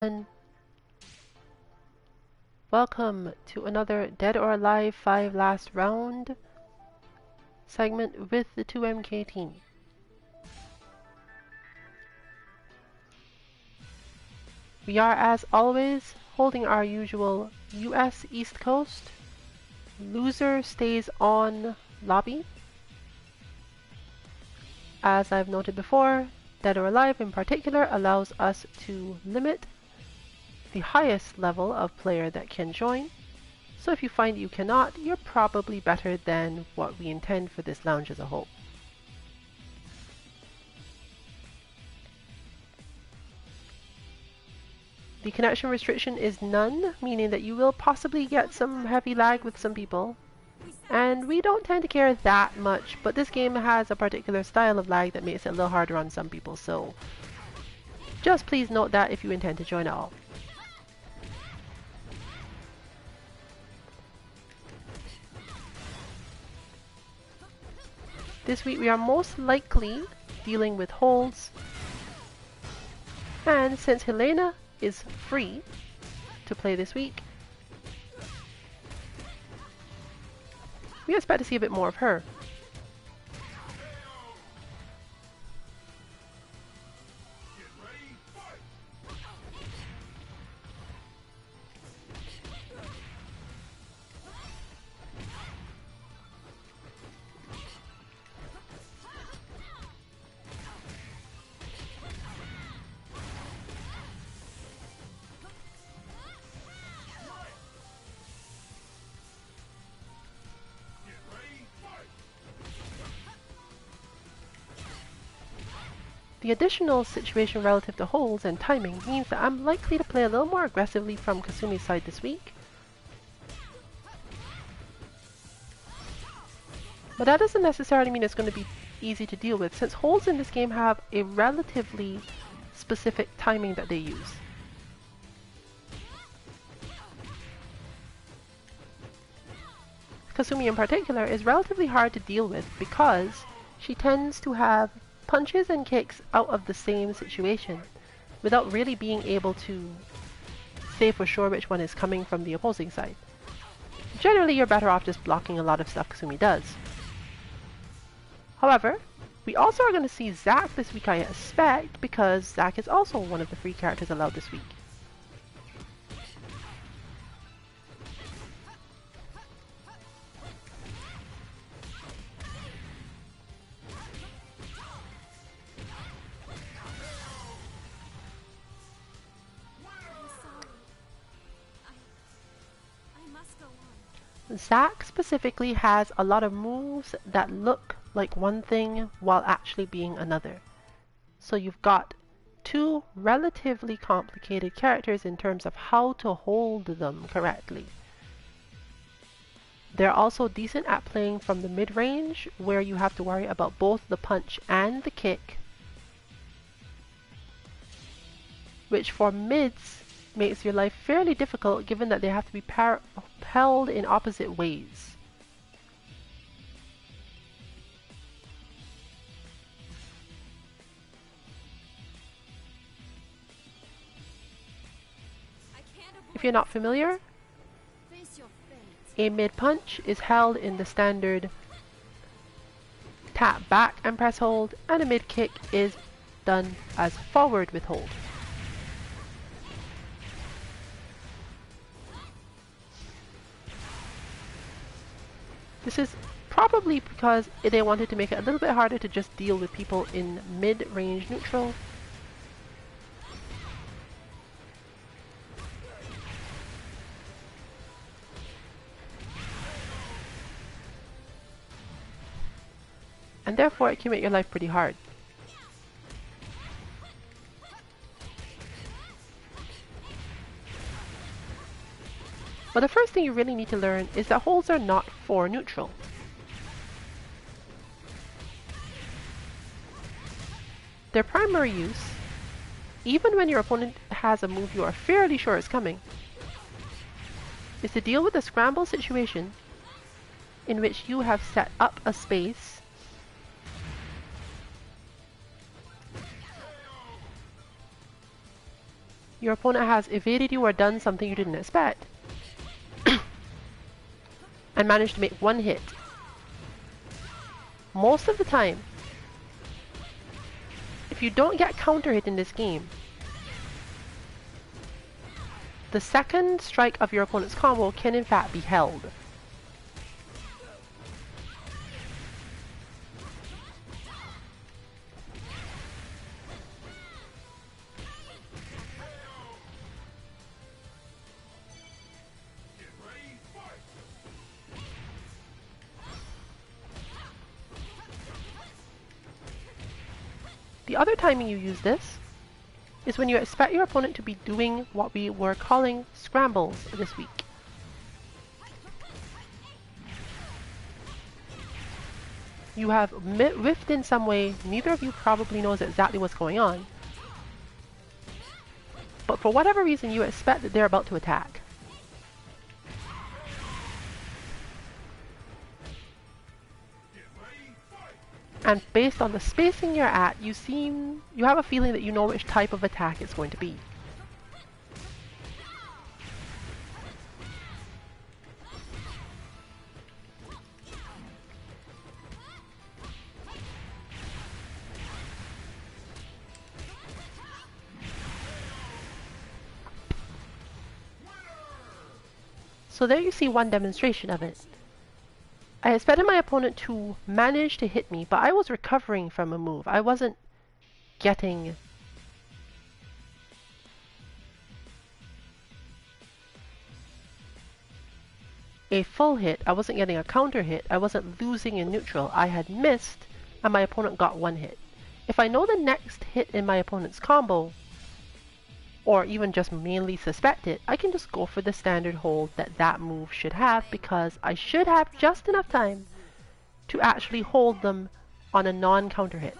And welcome to another Dead or Alive 5 last round segment with the 2MK team. We are, as always, holding our usual US East Coast. Loser stays on lobby. As I've noted before, Dead or Alive in particular allows us to limit the highest level of player that can join. So if you find you cannot, you're probably better than what we intend for this lounge as a whole. The connection restriction is none, meaning that you will possibly get some heavy lag with some people. And we don't tend to care that much, but this game has a particular style of lag that makes it a little harder on some people, so just please note that if you intend to join at all. This week we are most likely dealing with holds, and since Helena is free to play this week, we expect to see a bit more of her. The additional situation relative to holds and timing means that I'm likely to play a little more aggressively from Kasumi's side this week. But that doesn't necessarily mean it's going to be easy to deal with, since holds in this game have a relatively specific timing that they use. Kasumi in particular is relatively hard to deal with because she tends to have punches and kicks out of the same situation without really being able to say for sure which one is coming from the opposing side. Generally, you're better off just blocking a lot of stuff Kasumi does. However, we also are going to see Zack this week, I expect, because Zack is also one of the free characters allowed this week. Zack specifically has a lot of moves that look like one thing while actually being another. So you've got two relatively complicated characters in terms of how to hold them correctly. They're also decent at playing from the mid-range, where you have to worry about both the punch and the kick, which for mids makes your life fairly difficult given that they have to be held in opposite ways. If you're not familiar, a mid punch is held in the standard tap back and press hold, and a mid kick is done as forward with hold. This is probably because they wanted to make it a little bit harder to just deal with people in mid-range neutral. And therefore it can make your life pretty hard. But the first thing you really need to learn is that holds are not for neutral. Their primary use, even when your opponent has a move you are fairly sure is coming, is to deal with a scramble situation in which you have set up a space your opponent has evaded you or done something you didn't expect and managed to make one hit. Most of the time, if you don't get counter hit in this game, the second strike of your opponent's combo can in fact be held. The other timing you use this is when you expect your opponent to be doing what we were calling scrambles this week. You have whiffed in some way, neither of you probably knows exactly what's going on, but for whatever reason you expect that they're about to attack. And based on the spacing you're at, you have a feeling that you know which type of attack it's going to be. So there you see one demonstration of it. I expected my opponent to manage to hit me, but I was recovering from a move. I wasn't getting a full hit. I wasn't getting a counter hit. I wasn't losing in neutral. I had missed, and my opponent got one hit. If I know the next hit in my opponent's combo, or even just mainly suspect it, I can just go for the standard hold that that move should have, because I should have just enough time to actually hold them on a non-counter hit.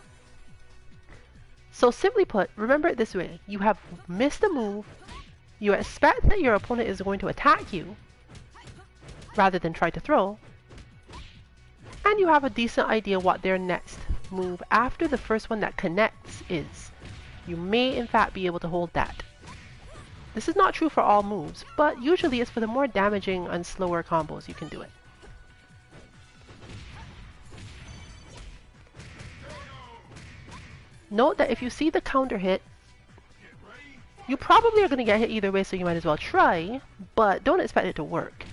So simply put, remember it this way: you have missed a move, you expect that your opponent is going to attack you rather than try to throw, and you have a decent idea what their next move after the first one that connects is. You may in fact be able to hold that. This is not true for all moves, but usually it's for the more damaging and slower combos you can do it. Note that if you see the counter hit, you probably are going to get hit either way, so you might as well try, but don't expect it to work.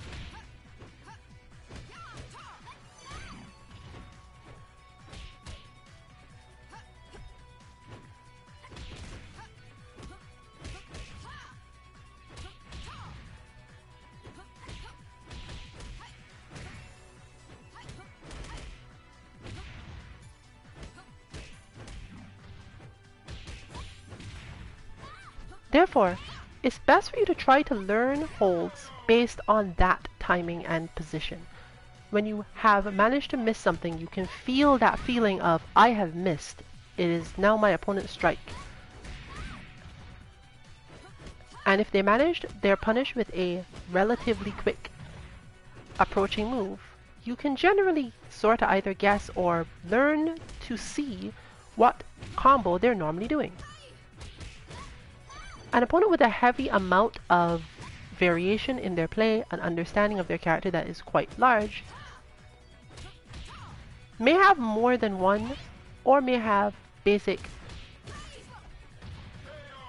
Therefore, it's best for you to try to learn holds based on that timing and position. When you have managed to miss something, you can feel that feeling of, I have missed. It is now my opponent's strike. And if they managed, they're punished with a relatively quick approaching move. You can generally sort of either guess or learn to see what combo they're normally doing. An opponent with a heavy amount of variation in their play, an understanding of their character that is quite large, may have more than one, or may have basic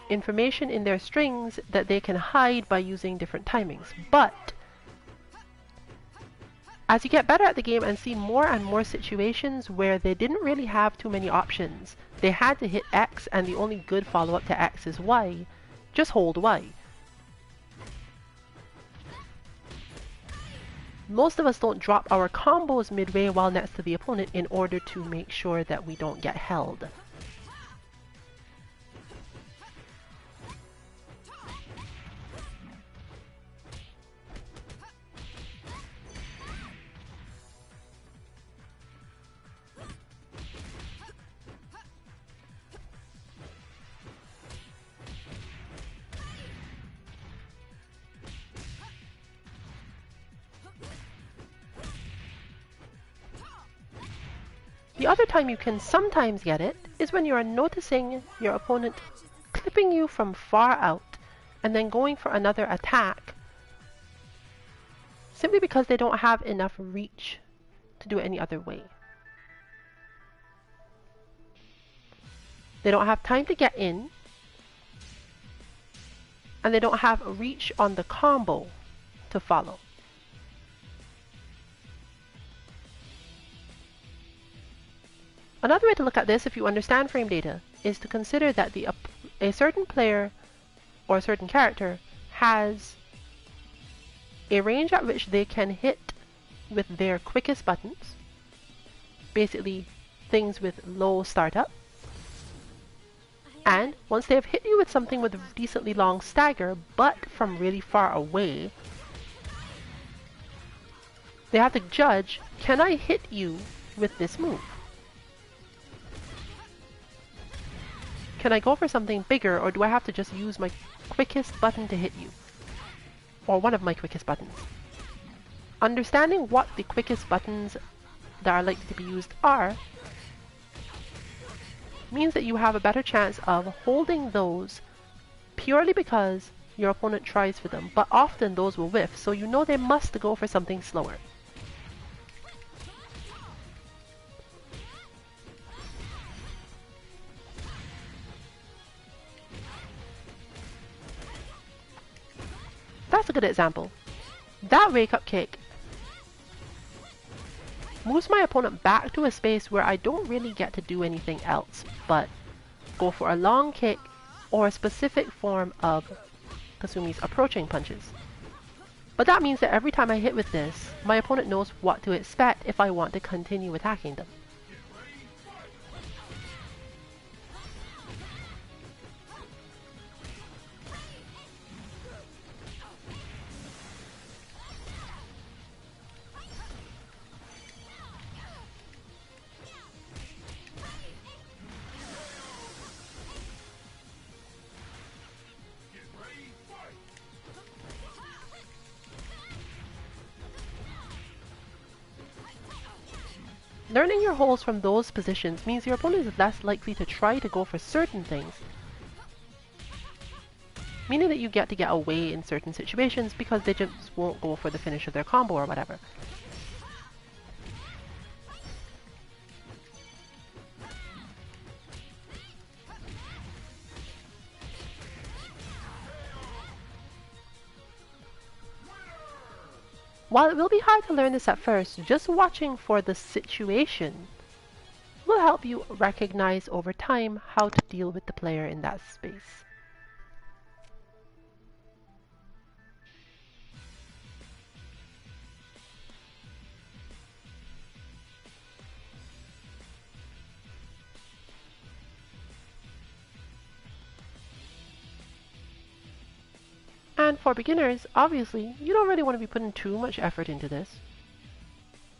information in their strings that they can hide by using different timings. But as you get better at the game and see more and more situations where they didn't really have too many options, they had to hit X and the only good follow-up to X is Y, just hold Y. Most of us don't drop our combos midway while next to the opponent in order to make sure that we don't get held. The other time you can sometimes get it is when you are noticing your opponent clipping you from far out, and then going for another attack simply because they don't have enough reach to do it any other way. They don't have time to get in, and they don't have a reach on the combo to follow. Another way to look at this, if you understand frame data, is to consider that a certain player or a certain character has a range at which they can hit with their quickest buttons, basically things with low startup, and once they have hit you with something with a decently long stagger, but from really far away, they have to judge, can I hit you with this move? Can I go for something bigger, or do I have to just use my quickest button to hit you? Or one of my quickest buttons. Understanding what the quickest buttons that are likely to be used are means that you have a better chance of holding those purely because your opponent tries for them, but often those will whiff, so you know they must go for something slower. That's a good example. That wake up kick moves my opponent back to a space where I don't really get to do anything else but go for a long kick or a specific form of Kasumi's approaching punches. But that means that every time I hit with this, my opponent knows what to expect if I want to continue attacking them. Learning your holds from those positions means your opponent is less likely to try to go for certain things, meaning that you get to get away in certain situations because they just won't go for the finish of their combo or whatever. While it will be hard to learn this at first, just watching for the situation will help you recognize over time how to deal with the player in that space. And for beginners, obviously, you don't really want to be putting too much effort into this.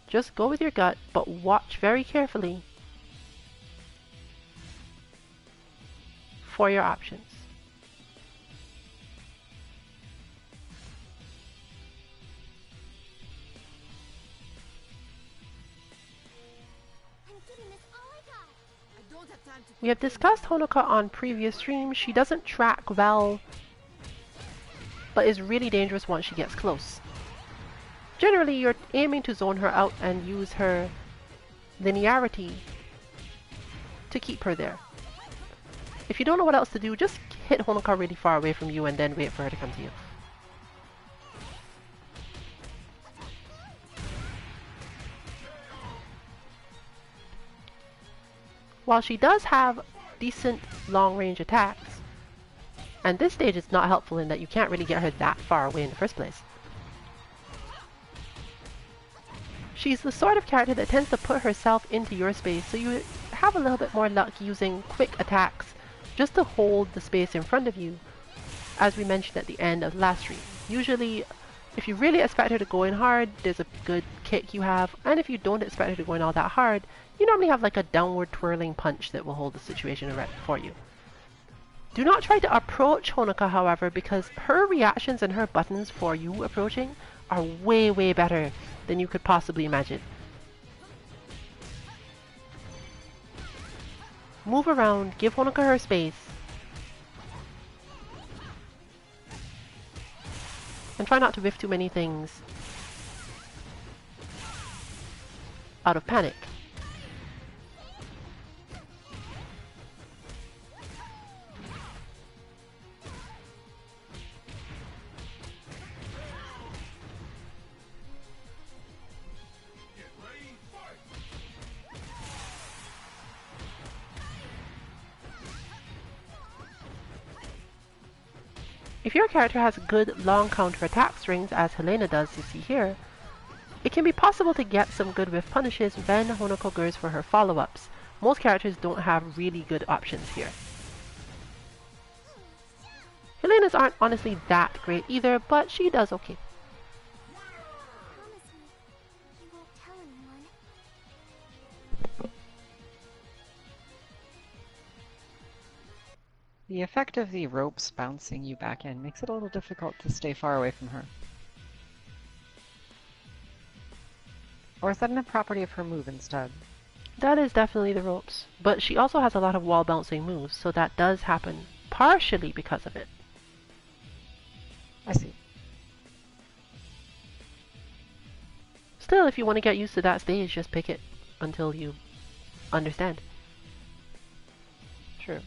Just go with your gut, but watch very carefully for your options. We have discussed Honoka on previous streams. She doesn't track well, but is really dangerous once she gets close. Generally, you're aiming to zone her out and use her linearity to keep her there. If you don't know what else to do, just hit Honoka really far away from you and then wait for her to come to you. While she does have decent long-range attacks, and this stage is not helpful in that you can't really get her that far away in the first place. She's the sort of character that tends to put herself into your space, so you have a little bit more luck using quick attacks just to hold the space in front of you, as we mentioned at the end of the last stream. Usually, if you really expect her to go in hard, there's a good kick you have, and if you don't expect her to go in all that hard, you normally have like a downward twirling punch that will hold the situation for you. Do not try to approach Honoka, however, because her reactions and her buttons for you approaching are way, way better than you could possibly imagine. Move around, give Honoka her space. And try not to whiff too many things out of panic. If your character has good long counter-attack strings, as Helena does, you see here, it can be possible to get some good whiff punishes when Honoko goes for her follow-ups. Most characters don't have really good options here. Helena's aren't honestly that great either, but she does okay. The effect of the ropes bouncing you back in makes it a little difficult to stay far away from her. Or is that a property of her move instead? That is definitely the ropes, but she also has a lot of wall bouncing moves, so that does happen partially because of it. I see. Still, if you want to get used to that stage, just pick it until you understand. True.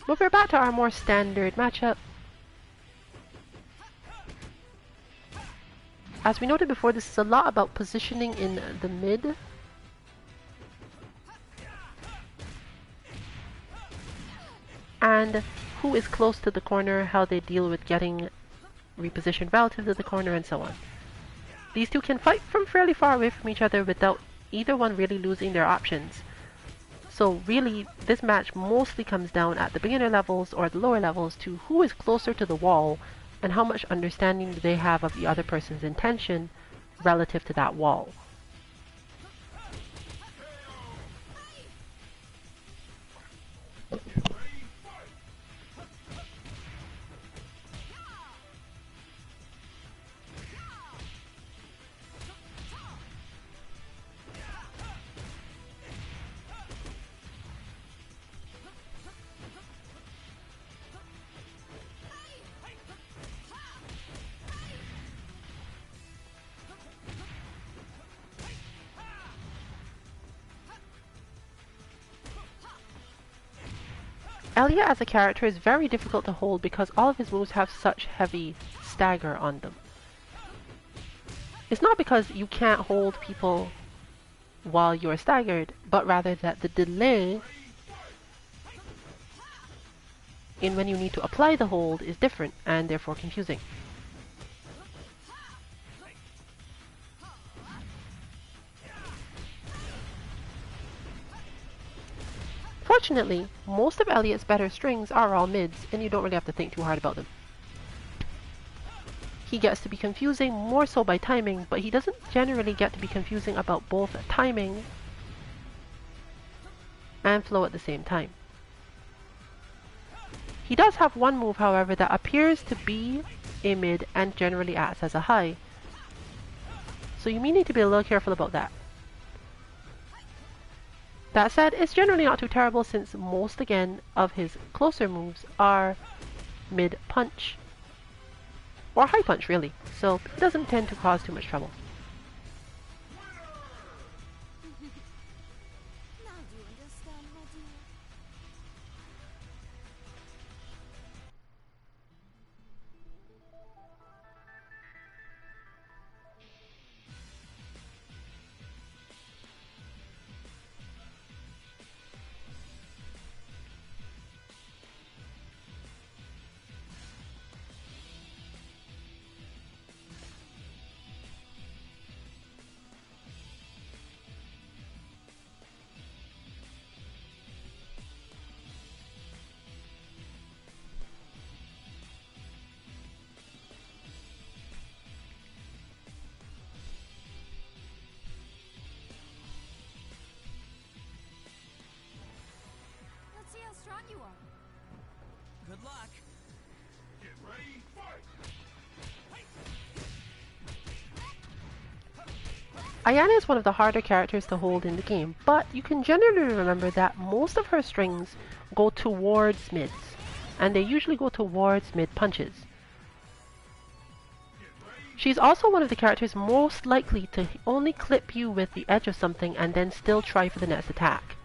But we're back to our more standard matchup. As we noted before, this is a lot about positioning in the mid. And who is close to the corner, how they deal with getting repositioned relative to the corner, and so on. These two can fight from fairly far away from each other without either one really losing their options. So really, this match mostly comes down at the beginner levels or the lower levels to who is closer to the wall and how much understanding do they have of the other person's intention relative to that wall. Elliot as a character is very difficult to hold because all of his moves have such heavy stagger on them. It's not because you can't hold people while you're staggered, but rather that the delay in when you need to apply the hold is different and therefore confusing. Fortunately, most of Elliot's better strings are all mids, and you don't really have to think too hard about them. He gets to be confusing more so by timing, but he doesn't generally get to be confusing about both timing and flow at the same time. He does have one move, however, that appears to be a mid and generally acts as a high. So you may need to be a little careful about that. That said, it's generally not too terrible since most, again, of his closer moves are mid punch. Or high punch, really. So it doesn't tend to cause too much trouble. Let's see how strong you are. Good luck. Ayana is one of the harder characters to hold in the game, but you can generally remember that most of her strings go towards mids, and they usually go towards mid punches. She's also one of the characters most likely to only clip you with the edge of something and then still try for the next attack,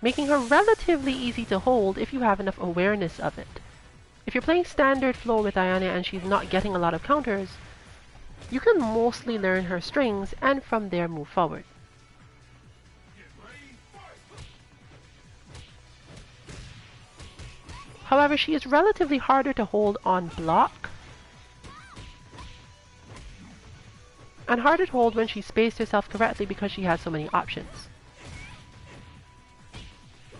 making her relatively easy to hold if you have enough awareness of it. If you're playing standard flow with Ayana and she's not getting a lot of counters, you can mostly learn her strings and from there move forward. However, she is relatively harder to hold on block and harder to hold when she spaced herself correctly because she has so many options.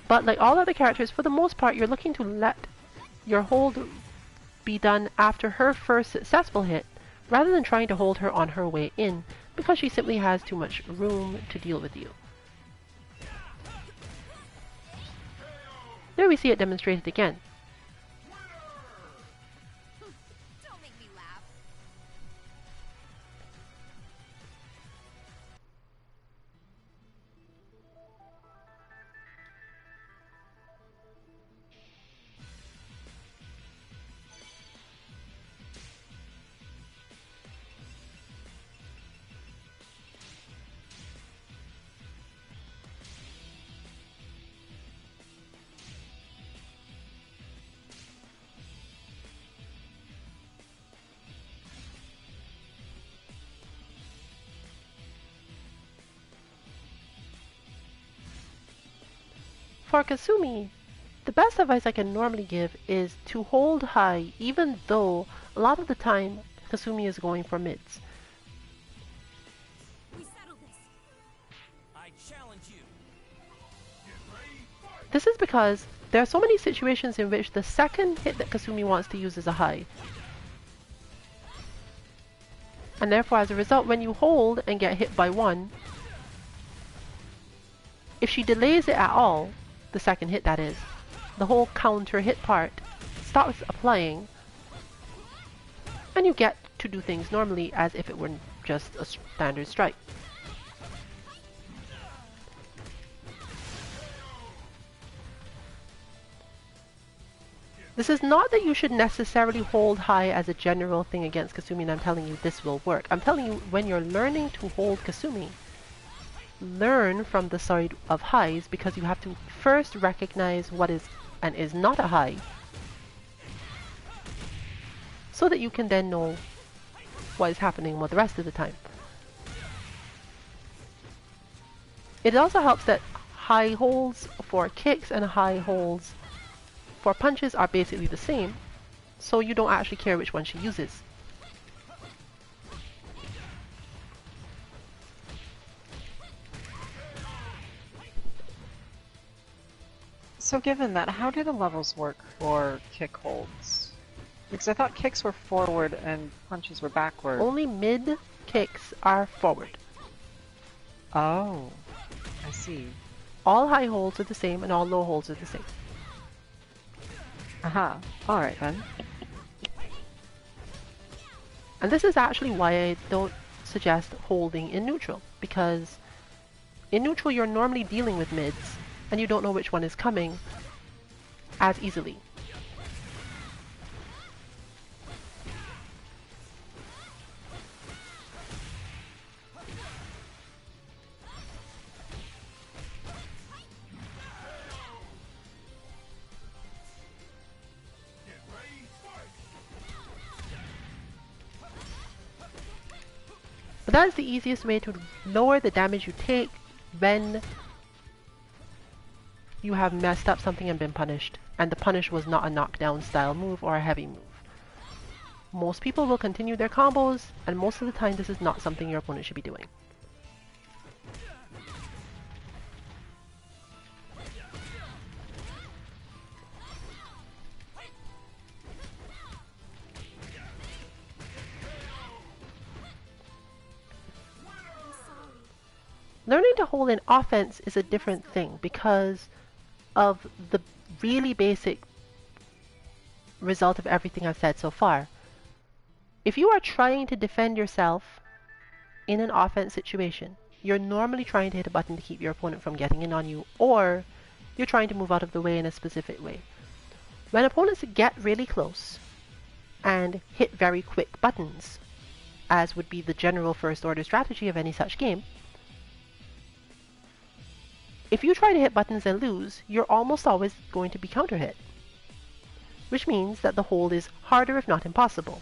But like all other characters, for the most part, you're looking to let your hold be done after her first successful hit, rather than trying to hold her on her way in, because she simply has too much room to deal with you. There we see it demonstrated again. Don't make me laugh. For Kasumi, the best advice I can normally give is to hold high, even though a lot of the time Kasumi is going for mids. We settled this. I challenge you. This is because there are so many situations in which the second hit that Kasumi wants to use is a high. And therefore, as a result, when you hold and get hit by one, if she delays it at all, the second hit that is, the whole counter hit part stops applying, and you get to do things normally as if it were just a standard strike. This is not that you should necessarily hold high as a general thing against Kasumi, and I'm telling you this will work. I'm telling you, when you're learning to hold Kasumi, learn from the side of highs, because you have to first recognize what is and is not a high, so that you can then know what is happening with the rest of the time. It also helps that high holds for kicks and high holds for punches are basically the same, so you don't actually care which one she uses. So given that, how do the levels work for kick holds? Because I thought kicks were forward and punches were backward. Only mid kicks are forward. Oh, I see. All high holds are the same and all low holds are the same. Aha, alright then. And this is actually why I don't suggest holding in neutral, because in neutral you're normally dealing with mids and you don't know which one is coming as easily. But that is the easiest way to lower the damage you take when you have messed up something and been punished, and the punish was not a knockdown style move or a heavy move. Most people will continue their combos, and most of the time this is not something your opponent should be doing. Learning to hold in offense is a different thing because of the really basic result of everything I've said so far. If you are trying to defend yourself in an offense situation, you're normally trying to hit a button to keep your opponent from getting in on you, or you're trying to move out of the way in a specific way. When opponents get really close and hit very quick buttons, as would be the general first order strategy of any such game, if you try to hit buttons and lose, you're almost always going to be counter hit, which means that the hold is harder if not impossible,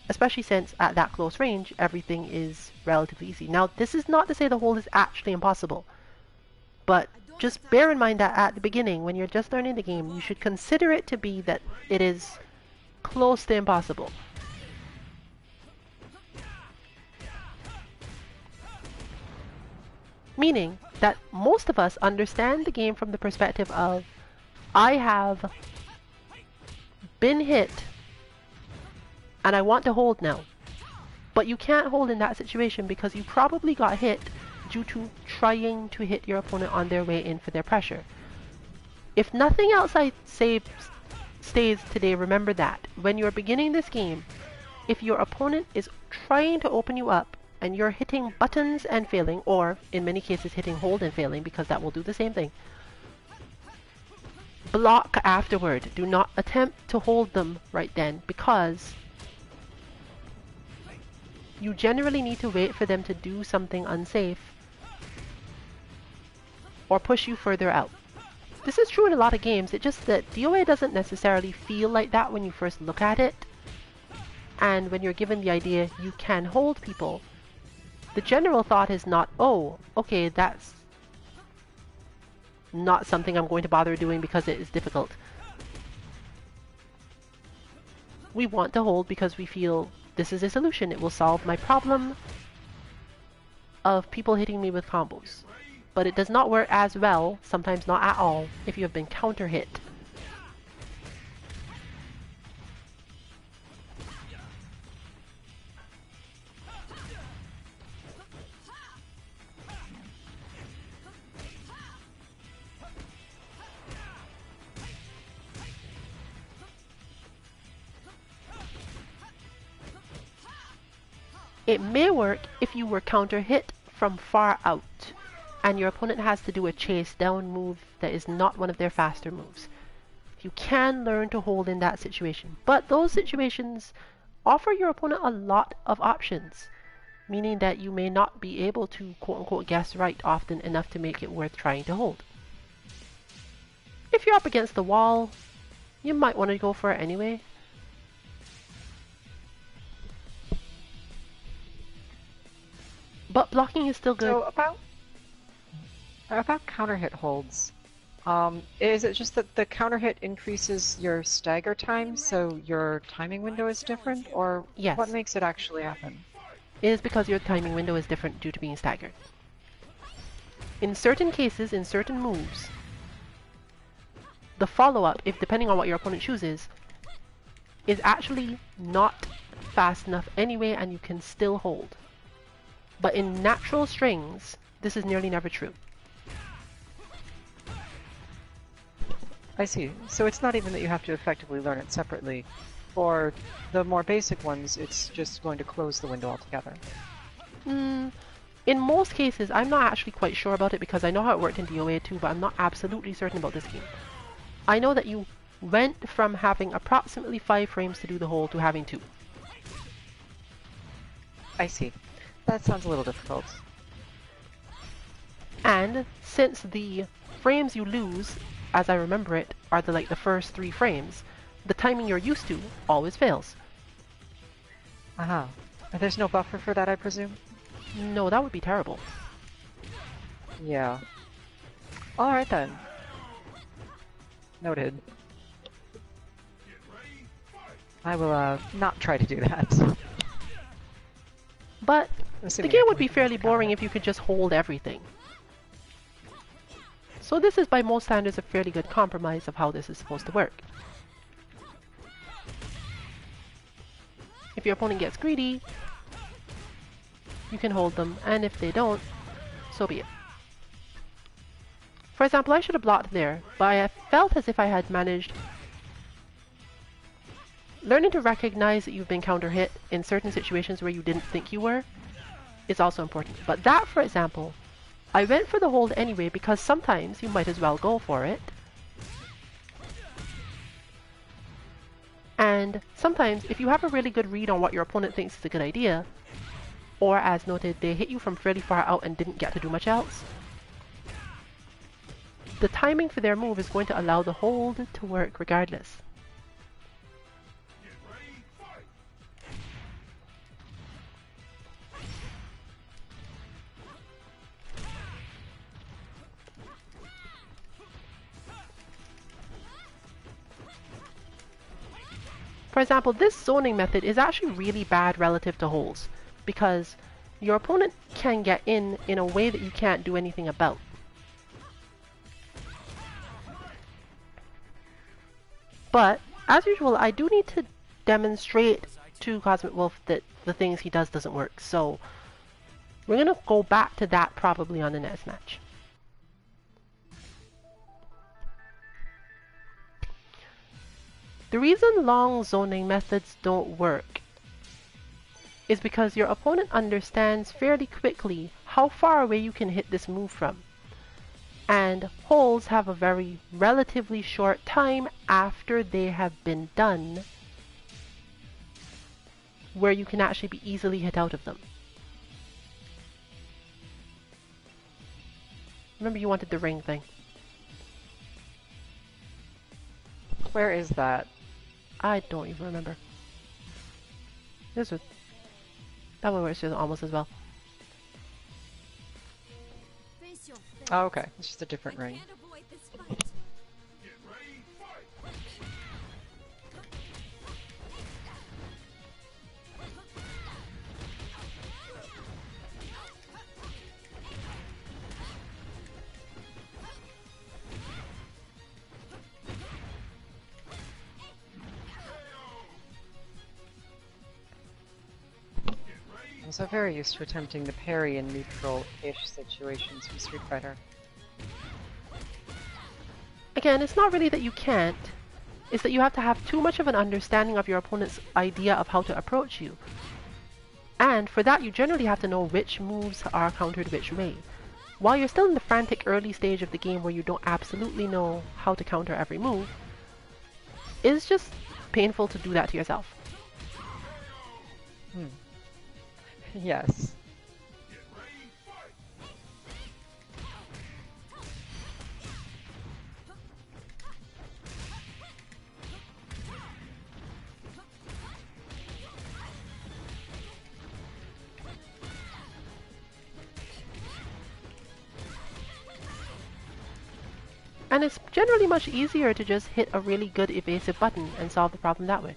especially since at that close range everything is relatively easy. Now this is not to say the hold is actually impossible, but just bear in mind that at the beginning, when you're just learning the game, you should consider it to be that it is close to impossible. Meaning that most of us understand the game from the perspective of, I have been hit and I want to hold now. But you can't hold in that situation because you probably got hit due to trying to hit your opponent on their way in for their pressure. If nothing else I say stays today, remember that when you're beginning this game, if your opponent is trying to open you up and you're hitting buttons and failing, or in many cases hitting hold and failing, because that will do the same thing, block afterward. Do not attempt to hold them right then, because you generally need to wait for them to do something unsafe or push you further out. This is true in a lot of games, it's just that DOA doesn't necessarily feel like that when you first look at it, and when you're given the idea you can hold people, the general thought is not, oh, okay, that's not something I'm going to bother doing because it is difficult. We want to hold because we feel this is a solution. It will solve my problem of people hitting me with combos. But it does not work as well, sometimes not at all, if you have been counter hit. It may work if you were counter hit from far out, and your opponent has to do a chase down move that is not one of their faster moves. You can learn to hold in that situation, but those situations offer your opponent a lot of options, meaning that you may not be able to quote-unquote guess right often enough to make it worth trying to hold. If you're up against the wall, you might want to go for it anyway. But blocking is still good. So about counter hit holds, is it just that the counter hit increases your stagger time, so your timing window is different, or Yes. what makes it actually happen? It is because your timing window is different due to being staggered. In certain cases, in certain moves, the follow-up, if depending on what your opponent chooses, is actually not fast enough anyway, and you can still hold. But in natural strings, this is nearly never true. I see. So it's not even that you have to effectively learn it separately. For the more basic ones, it's just going to close the window altogether. In most cases, I'm not actually quite sure about it because I know how it worked in DOA too, but I'm not absolutely certain about this game. I know that you went from having approximately 5 frames to do the hold to having 2. I see. That sounds a little difficult. And since the frames you lose, as I remember it, are the first 3 frames, the timing you're used to always fails. Aha. There's no buffer for that, I presume? No, that would be terrible. Yeah. Alright then. Noted. I will, not try to do that. But the Assuming game I would can be fairly counter boring it. if you could just hold everything. So this is by most standards a fairly good compromise of how this is supposed to work. If your opponent gets greedy, you can hold them, and if they don't, so be it. For example, I should have blocked there, but I felt as if I had managed. Learning to recognize that you've been counter hit in certain situations where you didn't think you were is also important. But that, for example, I went for the hold anyway because sometimes you might as well go for it. And sometimes, if you have a really good read on what your opponent thinks is a good idea, or as noted, they hit you from fairly far out and didn't get to do much else, the timing for their move is going to allow the hold to work regardless. For example, this zoning method is actually really bad relative to holds, because your opponent can get in a way that you can't do anything about. But, as usual, I do need to demonstrate to Cosmic Wolf that the things he does doesn't work, so we're going to go back to that probably on the next match. The reason long zoning methods don't work is because your opponent understands fairly quickly how far away you can hit this move from. And holds have a very relatively short time after they have been done where you can actually be easily hit out of them. Remember, you wanted the ring thing. Where is that? I don't even remember. This was... That one works almost as well. Face your fate. Oh, okay. It's just a different I ring. can't avoid this fight. I'm so very used to attempting the parry in neutral-ish situations from Street Fighter. Again, it's not really that you can't, it's that you have to have too much of an understanding of your opponent's idea of how to approach you. And for that, you generally have to know which moves are countered which way. While you're still in the frantic early stage of the game where you don't absolutely know how to counter every move, it's just painful to do that to yourself. Yes. And it's generally much easier to just hit a really good evasive button and solve the problem that way.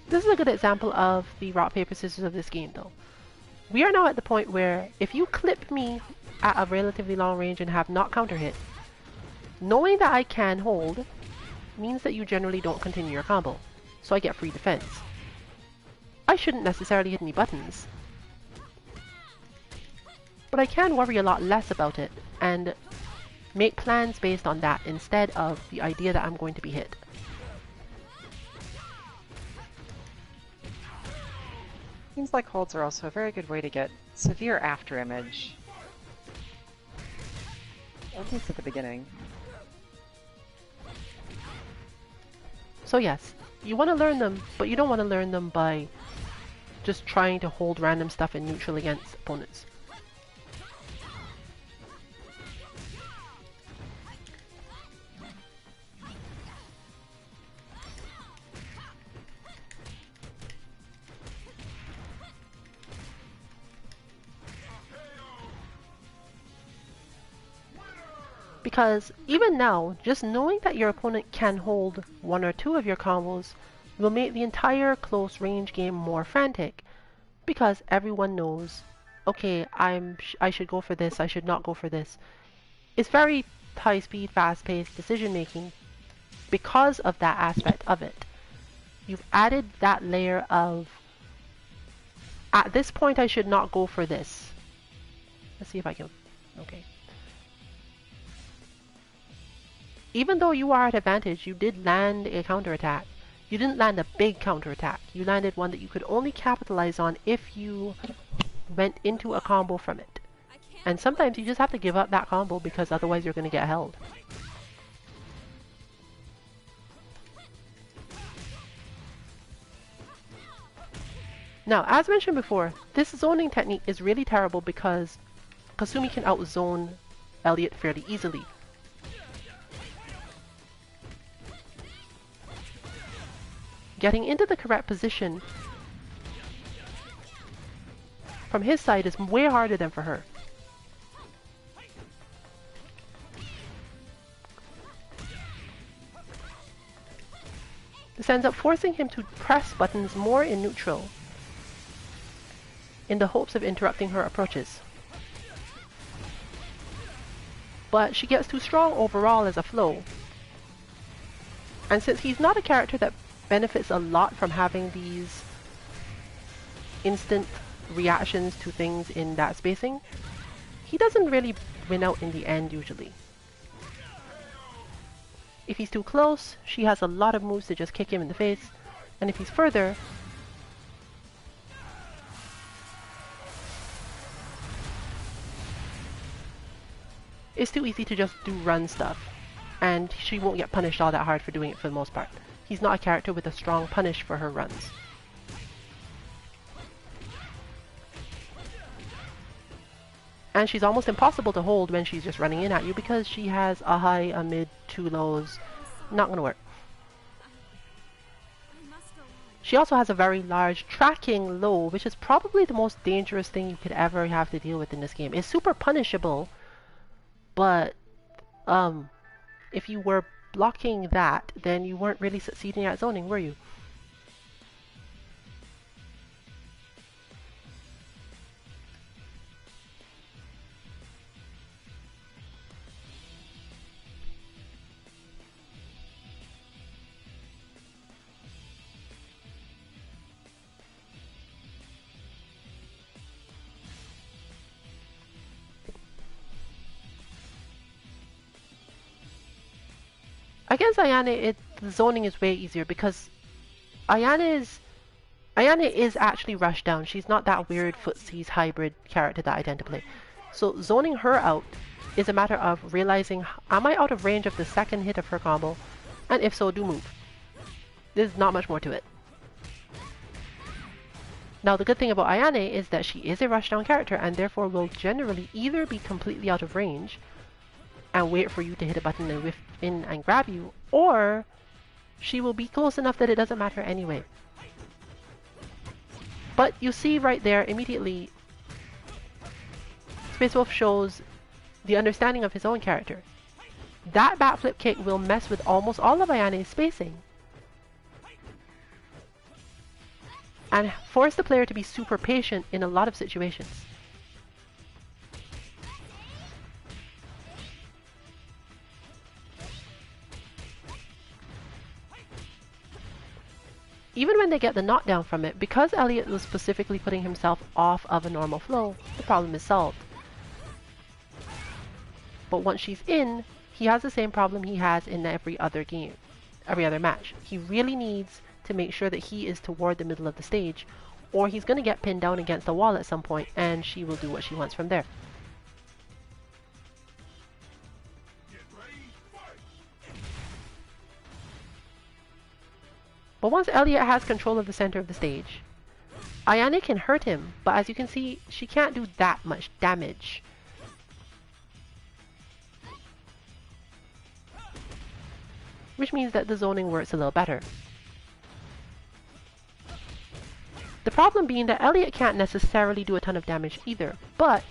This is a good example of the rock, paper, scissors of this game though. We are now at the point where if you clip me at a relatively long range and have not counter hit, knowing that I can hold means that you generally don't continue your combo, so I get free defense. I shouldn't necessarily hit any buttons, but I can worry a lot less about it and make plans based on that instead of the idea that I'm going to be hit. Seems like holds are also a very good way to get severe after image. At least at the beginning. So yes, you want to learn them, but you don't want to learn them by just trying to hold random stuff in neutral against opponents. Because even now, just knowing that your opponent can hold one or two of your combos will make the entire close range game more frantic. Because everyone knows, okay, I should go for this, I should not go for this. It's very high speed, fast paced decision making because of that aspect of it. You've added that layer of At this point, I should not go for this. Let's see if I can... Okay. Even though you are at advantage, you did land a counterattack. You didn't land a big counterattack. You landed one that you could only capitalize on if you went into a combo from it. And sometimes you just have to give up that combo because otherwise you're going to get held. Now, as mentioned before, this zoning technique is really terrible because Kasumi can outzone Elliot fairly easily. Getting into the correct position from his side is way harder than for her. This ends up forcing him to press buttons more in neutral in the hopes of interrupting her approaches. But she gets too strong overall as a flow. And since he's not a character that benefits a lot from having these instant reactions to things in that spacing, he doesn't really win out in the end usually. If he's too close, she has a lot of moves to just kick him in the face, and if he's further, it's too easy to just do run stuff, and she won't get punished all that hard for doing it for the most part. He's not a character with a strong punish for her runs. And she's almost impossible to hold when she's just running in at you because she has a high, a mid, two lows. Not gonna work. She also has a very large tracking low, which is probably the most dangerous thing you could ever have to deal with in this game. It's super punishable, but if you were blocking that, then you weren't really succeeding at zoning, were you? Against Ayane, the zoning is way easier because Ayane is actually rushed down. She's not that weird footsies hybrid character that I tend to play. So zoning her out is a matter of realizing, am I out of range of the second hit of her combo? And if so, do move. There's not much more to it. Now the good thing about Ayane is that she is a rushdown character and therefore will generally either be completely out of range and wait for you to hit a button and whiff in and grab you, or she will be close enough that it doesn't matter anyway. But you see right there immediately, Space Wolf shows the understanding of his own character. That backflip kick will mess with almost all of Ayane's spacing and force the player to be super patient in a lot of situations. Even when they get the knockdown from it, because Elliot was specifically putting himself off of a normal flow, the problem is solved. But once she's in, he has the same problem he has in every other game, every other match. He really needs to make sure that he is toward the middle of the stage, or he's going to get pinned down against the wall at some point, and she will do what she wants from there. But once Elliot has control of the center of the stage, Ayane can hurt him, but as you can see, she can't do that much damage. Which means that the zoning works a little better. The problem being that Elliot can't necessarily do a ton of damage either, but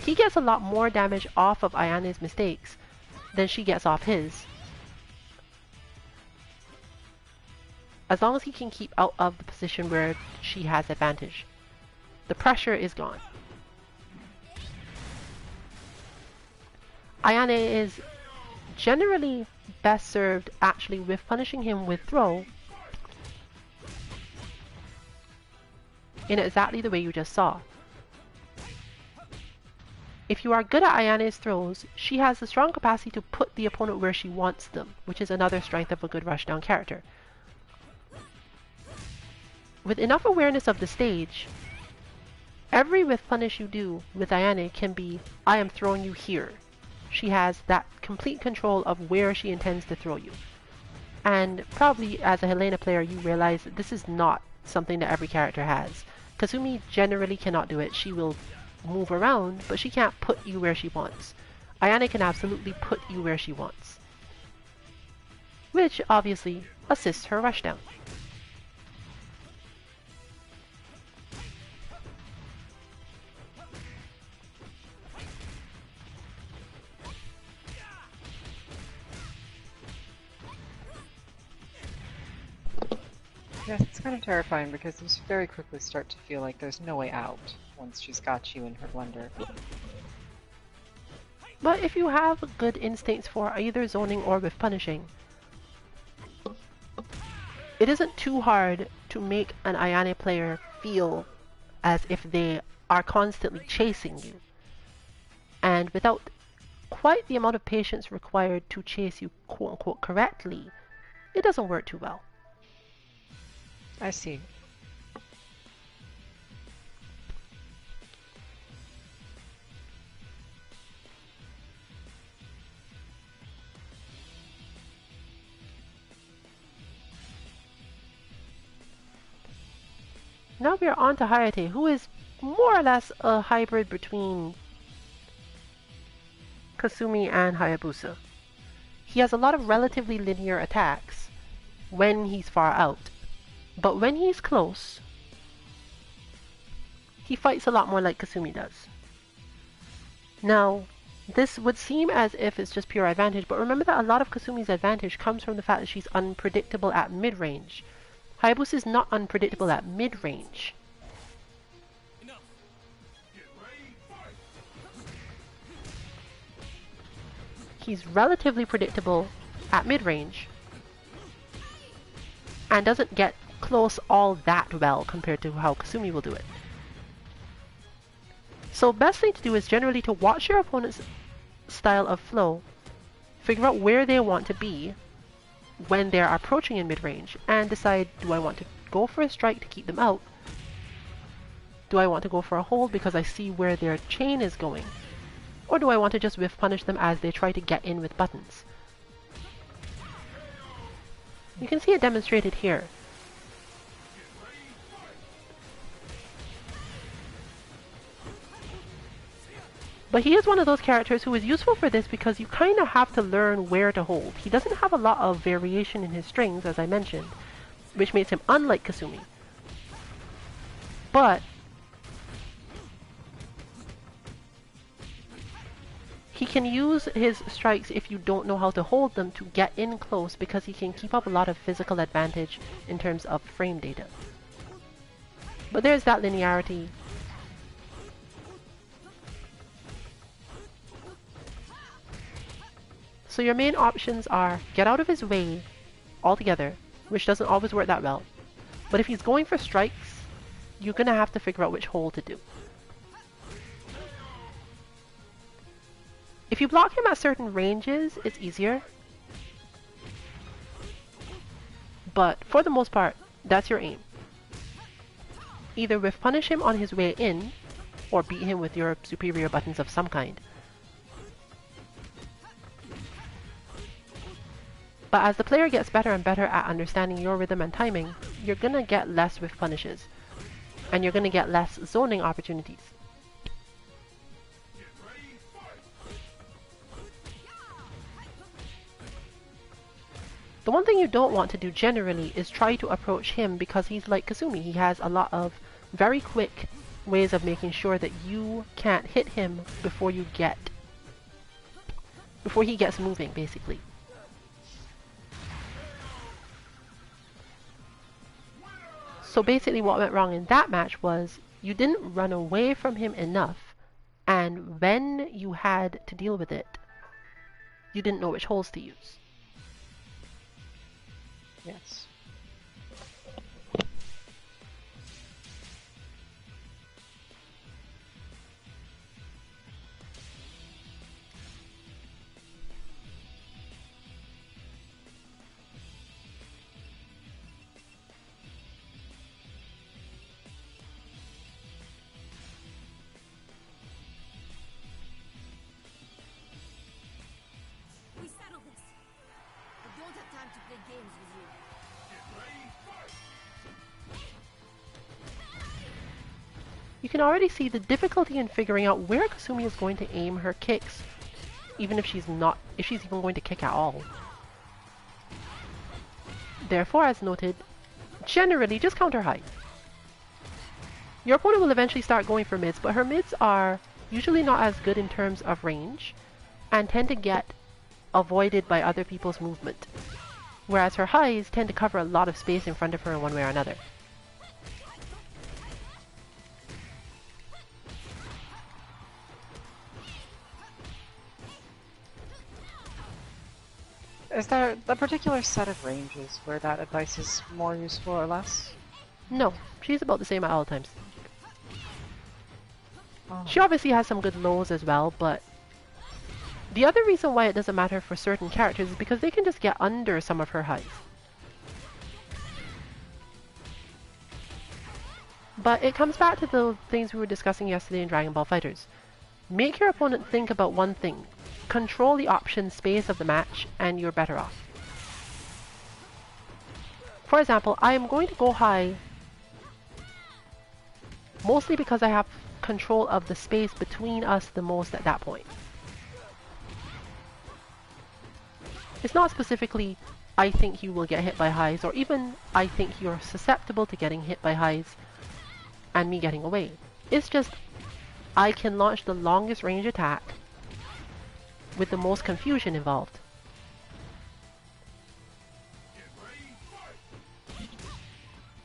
he gets a lot more damage off of Ayane's mistakes than she gets off his. As long as he can keep out of the position where she has advantage. The pressure is gone. Ayane is generally best served actually with punishing him with throw. in exactly the way you just saw. If you are good at Ayane's throws, she has the strong capacity to put the opponent where she wants them, which is another strength of a good rushdown character. With enough awareness of the stage, every whiff punish you do with Ayane can be, I am throwing you here. She has that complete control of where she intends to throw you. And probably as a Helena player you realize that this is not something that every character has. Kasumi generally cannot do it. She will move around, but she can't put you where she wants. Ayane can absolutely put you where she wants, which obviously assists her rushdown. Yes, it's kind of terrifying because you very quickly start to feel like there's no way out once she's got you in her blender. But if you have good instincts for either zoning or whiff punishing, it isn't too hard to make an Ayane player feel as if they are constantly chasing you. And without quite the amount of patience required to chase you quote-unquote correctly, it doesn't work too well. I see. Now we are on to Hayate, who is more or less a hybrid between Kasumi and Hayabusa. He has a lot of relatively linear attacks when he's far out, but when he's close, he fights a lot more like Kasumi does. Now, this would seem as if it's just pure advantage, but remember that a lot of Kasumi's advantage comes from the fact that she's unpredictable at mid-range. Hayabusa is not unpredictable at mid-range. He's relatively predictable at mid-range and doesn't get close all that well compared to how Kasumi will do it. So best thing to do is generally to watch your opponent's style of flow, figure out where they want to be when they're approaching in mid-range, and decide, do I want to go for a strike to keep them out? Do I want to go for a hold because I see where their chain is going? Or do I want to just whiff punish them as they try to get in with buttons? You can see it demonstrated here. But he is one of those characters who is useful for this because you kind of have to learn where to hold. He doesn't have a lot of variation in his strings, as I mentioned, which makes him unlike Kasumi. But he can use his strikes if you don't know how to hold them to get in close because he can keep up a lot of physical advantage in terms of frame data. But there's that linearity. So your main options are get out of his way altogether, which doesn't always work that well. But if he's going for strikes, you're going to have to figure out which hold to do. If you block him at certain ranges, it's easier. But for the most part, that's your aim. Either whiff punish him on his way in, or beat him with your superior buttons of some kind. But as the player gets better and better at understanding your rhythm and timing, you're gonna get less whiff punishes, and you're gonna get less zoning opportunities. The one thing you don't want to do generally is try to approach him because he's like Kasumi. He has a lot of very quick ways of making sure that you can't hit him before he gets moving, basically. So basically what went wrong in that match was you didn't run away from him enough, and when you had to deal with it, you didn't know which holes to use. Yes. you can already see the difficulty in figuring out where Kasumi is going to aim her kicks, even if she's even going to kick at all. Therefore, as noted, generally just counter high. Your opponent will eventually start going for mids, but her mids are usually not as good in terms of range and tend to get avoided by other people's movement, whereas her highs tend to cover a lot of space in front of her in one way or another. Is there a particular set of ranges where that advice is more useful or less? No, she's about the same at all times. Oh. She obviously has some good lows as well, but the other reason why it doesn't matter for certain characters is because they can just get under some of her highs. But it comes back to the things we were discussing yesterday in Dragon Ball FighterZ. Make your opponent think about one thing. Control the option space of the match and you're better off. For example, I am going to go high mostly because I have control of the space between us the most at that point. It's not specifically, I think you will get hit by highs, or even I think you're susceptible to getting hit by highs and me getting away. It's just, I can launch the longest range attack with the most confusion involved.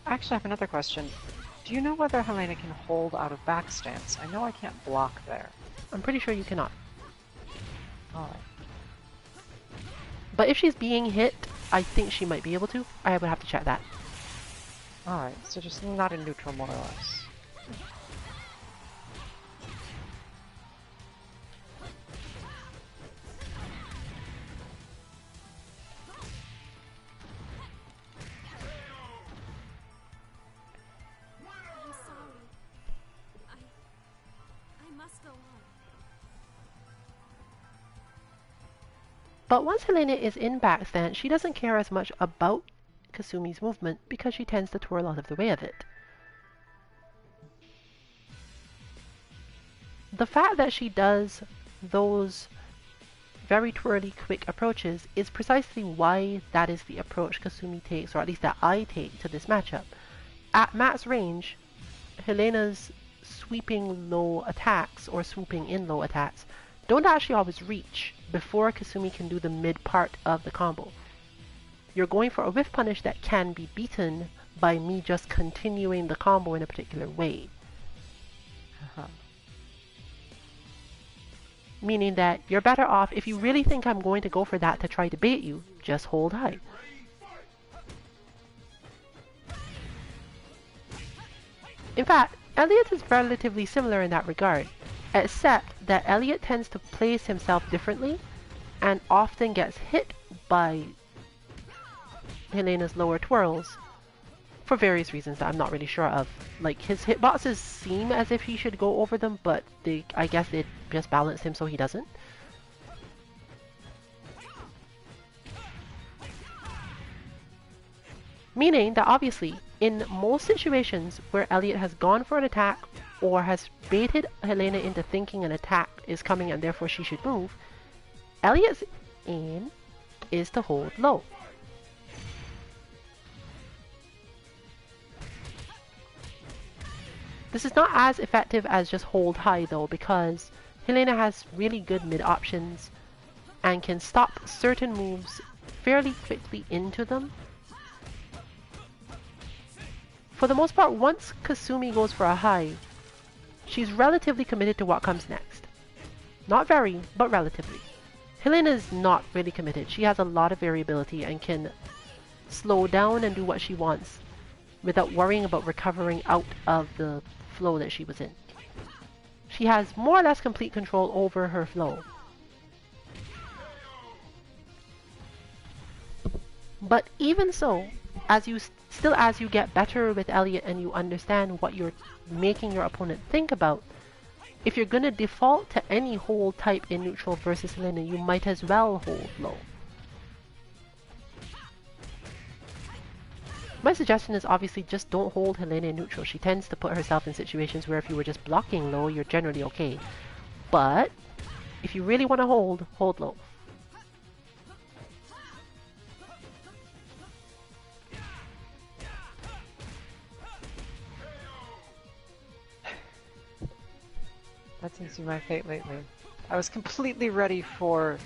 Actually, I have another question. Do you know whether Helena can hold out of back stance? I know I can't block there. I'm pretty sure you cannot. Alright. But if she's being hit, I think she might be able to. I would have to check that. Alright, so just not in neutral more or less. I'm sorry. I must go on. But once Helena is in back stance, she doesn't care as much about Kasumi's movement because she tends to twirl out of the way of it. The fact that she does those very twirly quick approaches is precisely why that is the approach Kasumi takes, or at least that I take to this matchup. At max range, Helena's sweeping low attacks, or swooping in low attacks, don't actually always reach before Kasumi can do the mid part of the combo. You're going for a whiff punish that can be beaten by me just continuing the combo in a particular way. Meaning that you're better off, if you really think I'm going to go for that to try to bait you, just hold high. In fact, Elliot is relatively similar in that regard, except that Elliot tends to place himself differently and often gets hit by Helena's lower twirls for various reasons that I'm not really sure of. Like, his hitboxes seem as if he should go over them, but I guess they just balance him so he doesn't. Meaning that obviously, in most situations where Elliot has gone for an attack or has baited Helena into thinking an attack is coming and therefore she should move, Elliot's aim is to hold low. This is not as effective as just hold high though, because Helena has really good mid options and can stop certain moves fairly quickly into them. For the most part, once Kasumi goes for a high, she's relatively committed to what comes next. Not very, but relatively. Helena is not really committed. She has a lot of variability and can slow down and do what she wants without worrying about recovering out of the flow that she was in. She has more or less complete control over her flow. But even so, as you get better with Elliot and you understand what you're making your opponent think about, if you're going to default to any hold type in neutral versus Helena, you might as well hold low. My suggestion is obviously just don't hold Helena in neutral. She tends to put herself in situations where if you were just blocking low, you're generally okay. But if you really want to hold low. That seems to be my fate lately. I was completely ready for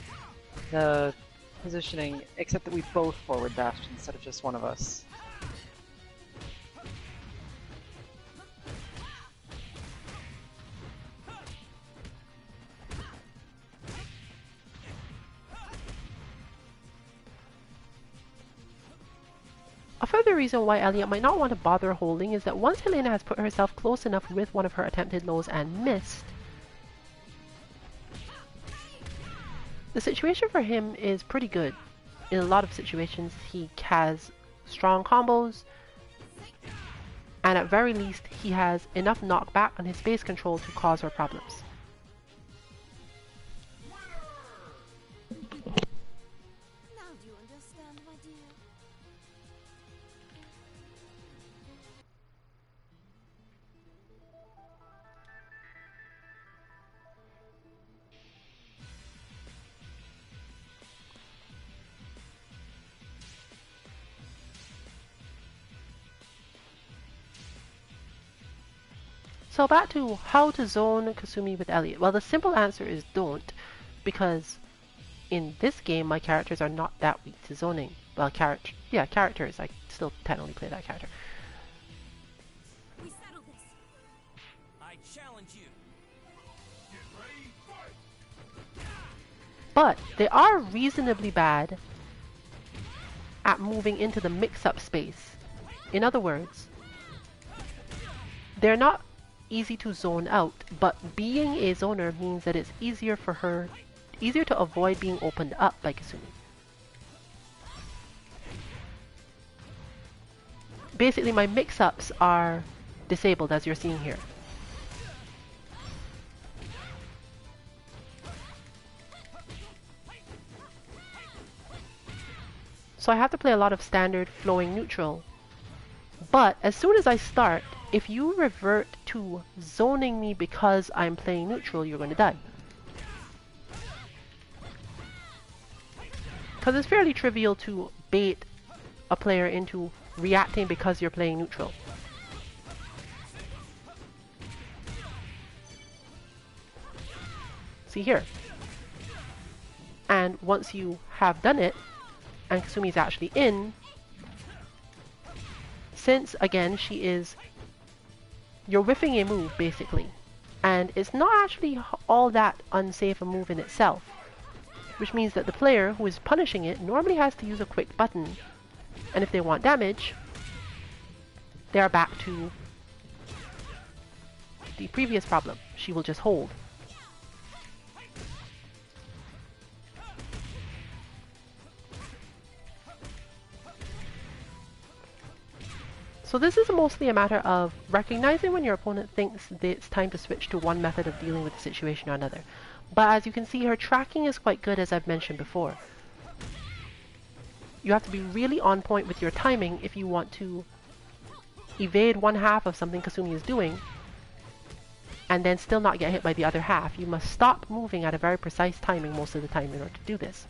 the positioning, except that we both forward dashed instead of just one of us. A further reason why Elliot might not want to bother holding is that once Helena has put herself close enough with one of her attempted lows and missed, the situation for him is pretty good. In a lot of situations, he has strong combos, and at very least, he has enough knockback on his space control to cause her problems. Now do you understand, my dear? So back to how to zone Kasumi with Elliot. Well, the simple answer is don't, because in this game my characters are not that weak to zoning. Well, characters. I still technically play that character. We settle this. I challenge you. But they are reasonably bad at moving into the mix-up space. In other words, they're not easy to zone out, but being a zoner means that it's easier to avoid being opened up by Kasumi. Basically, my mix-ups are disabled, as you're seeing here. So I have to play a lot of standard flowing neutral. But as soon as I start, if you revert to zoning me because I'm playing neutral, you're going to die. Because it's fairly trivial to bait a player into reacting because you're playing neutral. See here. And once you have done it, and Kasumi's actually in, since again you're whiffing a move basically, and it's not actually all that unsafe a move in itself, which means that the player who is punishing it normally has to use a quick button, and if they want damage, they are back to the previous problem. She will just hold. So this is mostly a matter of recognizing when your opponent thinks that it's time to switch to one method of dealing with the situation or another. But as you can see, her tracking is quite good, as I've mentioned before. You have to be really on point with your timing if you want to evade one half of something Kasumi is doing and then still not get hit by the other half. You must stop moving at a very precise timing most of the time in order to do this.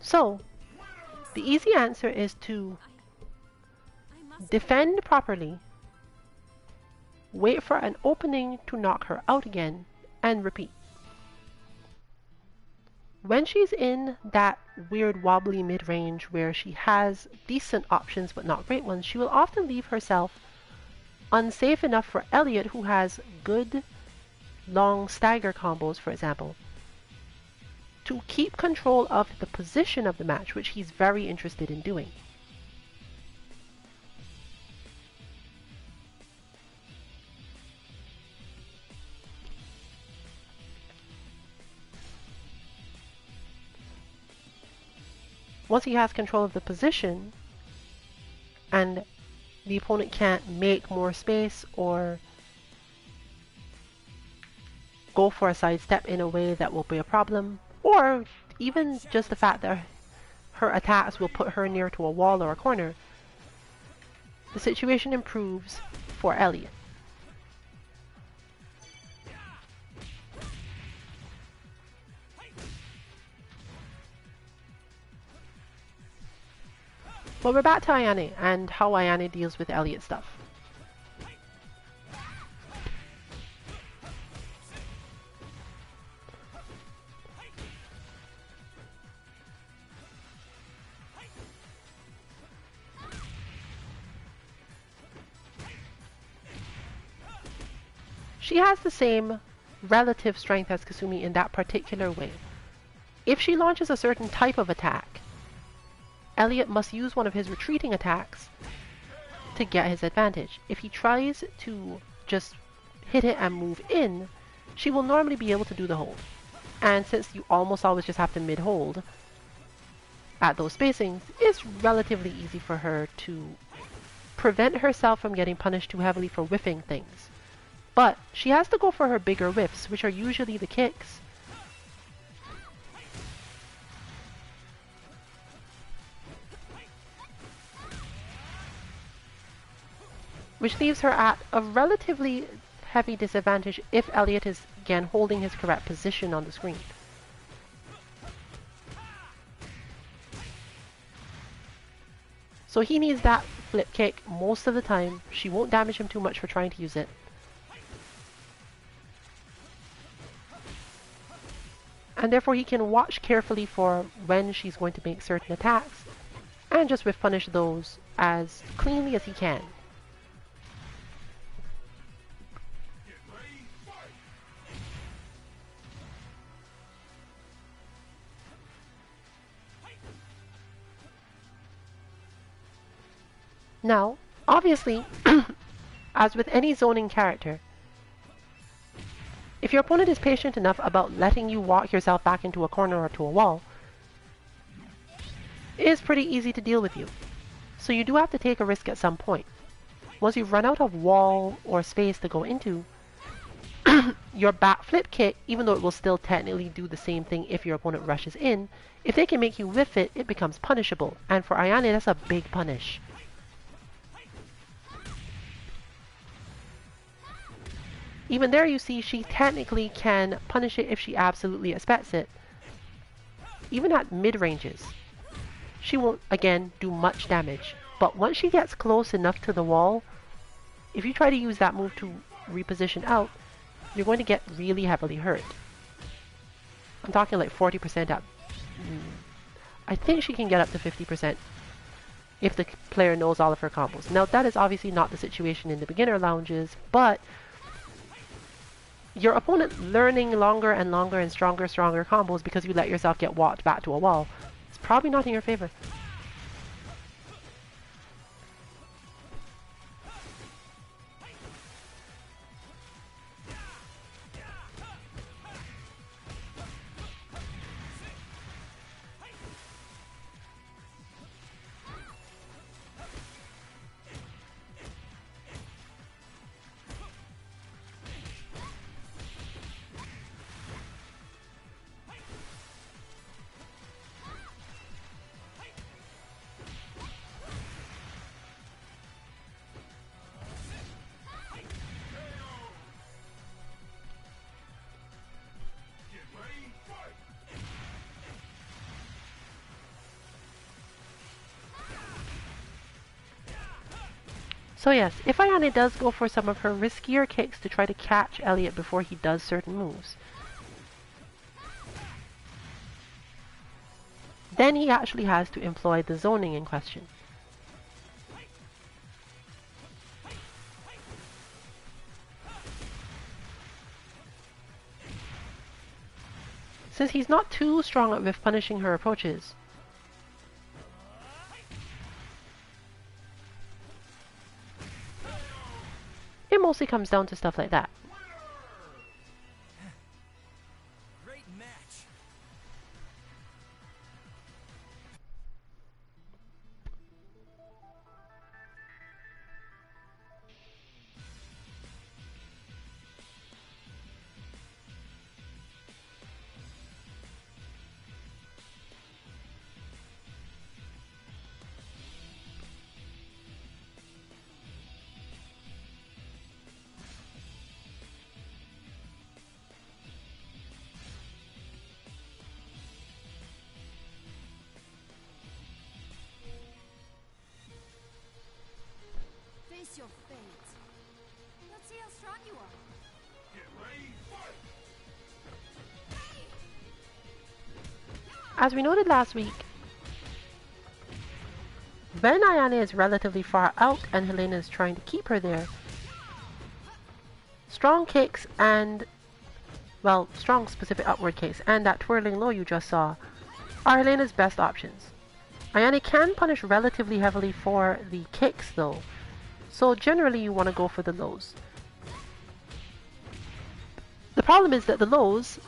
So, the easy answer is to defend properly, wait for an opening to knock her out again, and repeat. When she's in that weird wobbly mid-range where she has decent options but not great ones, she will often leave herself unsafe enough for Elliot, who has good long stagger combos, for example, to keep control of the position of the match, which he's very interested in doing. Once he has control of the position and the opponent can't make more space or go for a sidestep in a way that will be a problem, or even just the fact that her attacks will put her near to a wall or a corner, the situation improves for Elliot. But we're back to Ayane and how Ayane deals with Elliot stuff. She has the same relative strength as Kasumi in that particular way. If she launches a certain type of attack, Elliot must use one of his retreating attacks to get his advantage. If he tries to just hit it and move in, she will normally be able to do the hold. And since you almost always just have to mid-hold at those spacings, it's relatively easy for her to prevent herself from getting punished too heavily for whiffing things. But she has to go for her bigger whiffs, which are usually the kicks. Which leaves her at a relatively heavy disadvantage if Elliot is again holding his correct position on the screen. So he needs that flip kick most of the time. She won't damage him too much for trying to use it. And therefore he can watch carefully for when she's going to make certain attacks and just whiff punish those as cleanly as he can. Now, obviously, as with any zoning character, if your opponent is patient enough about letting you walk yourself back into a corner or to a wall, it is pretty easy to deal with you. So you do have to take a risk at some point. Once you've run out of wall or space to go into, your back flip kick, even though it will still technically do the same thing if your opponent rushes in, if they can make you whiff it, it becomes punishable. And for Ayane, that's a big punish. Even there you see she technically can punish it if she absolutely expects it. Even at mid-ranges, she won't again do much damage. But once she gets close enough to the wall, if you try to use that move to reposition out, you're going to get really heavily hurt. I'm talking like 40% up. I think she can get up to 50% if the player knows all of her combos. Now that is obviously not the situation in the beginner lounges, but your opponent learning longer and longer and stronger combos because you let yourself get walked back to a wall is probably not in your favor. So yes, if Ayane does go for some of her riskier kicks to try to catch Elliot before he does certain moves, then he actually has to employ the zoning in question. Since he's not too strong with punishing her approaches, it mostly comes down to stuff like that. Great match. as we noted last week, when Ayane is relatively far out and Helena is trying to keep her there, strong kicks and, well, strong specific upward kicks and that twirling low you just saw are Helena's best options. Ayane can punish relatively heavily for the kicks though, so generally you want to go for the lows. The problem is that the lows,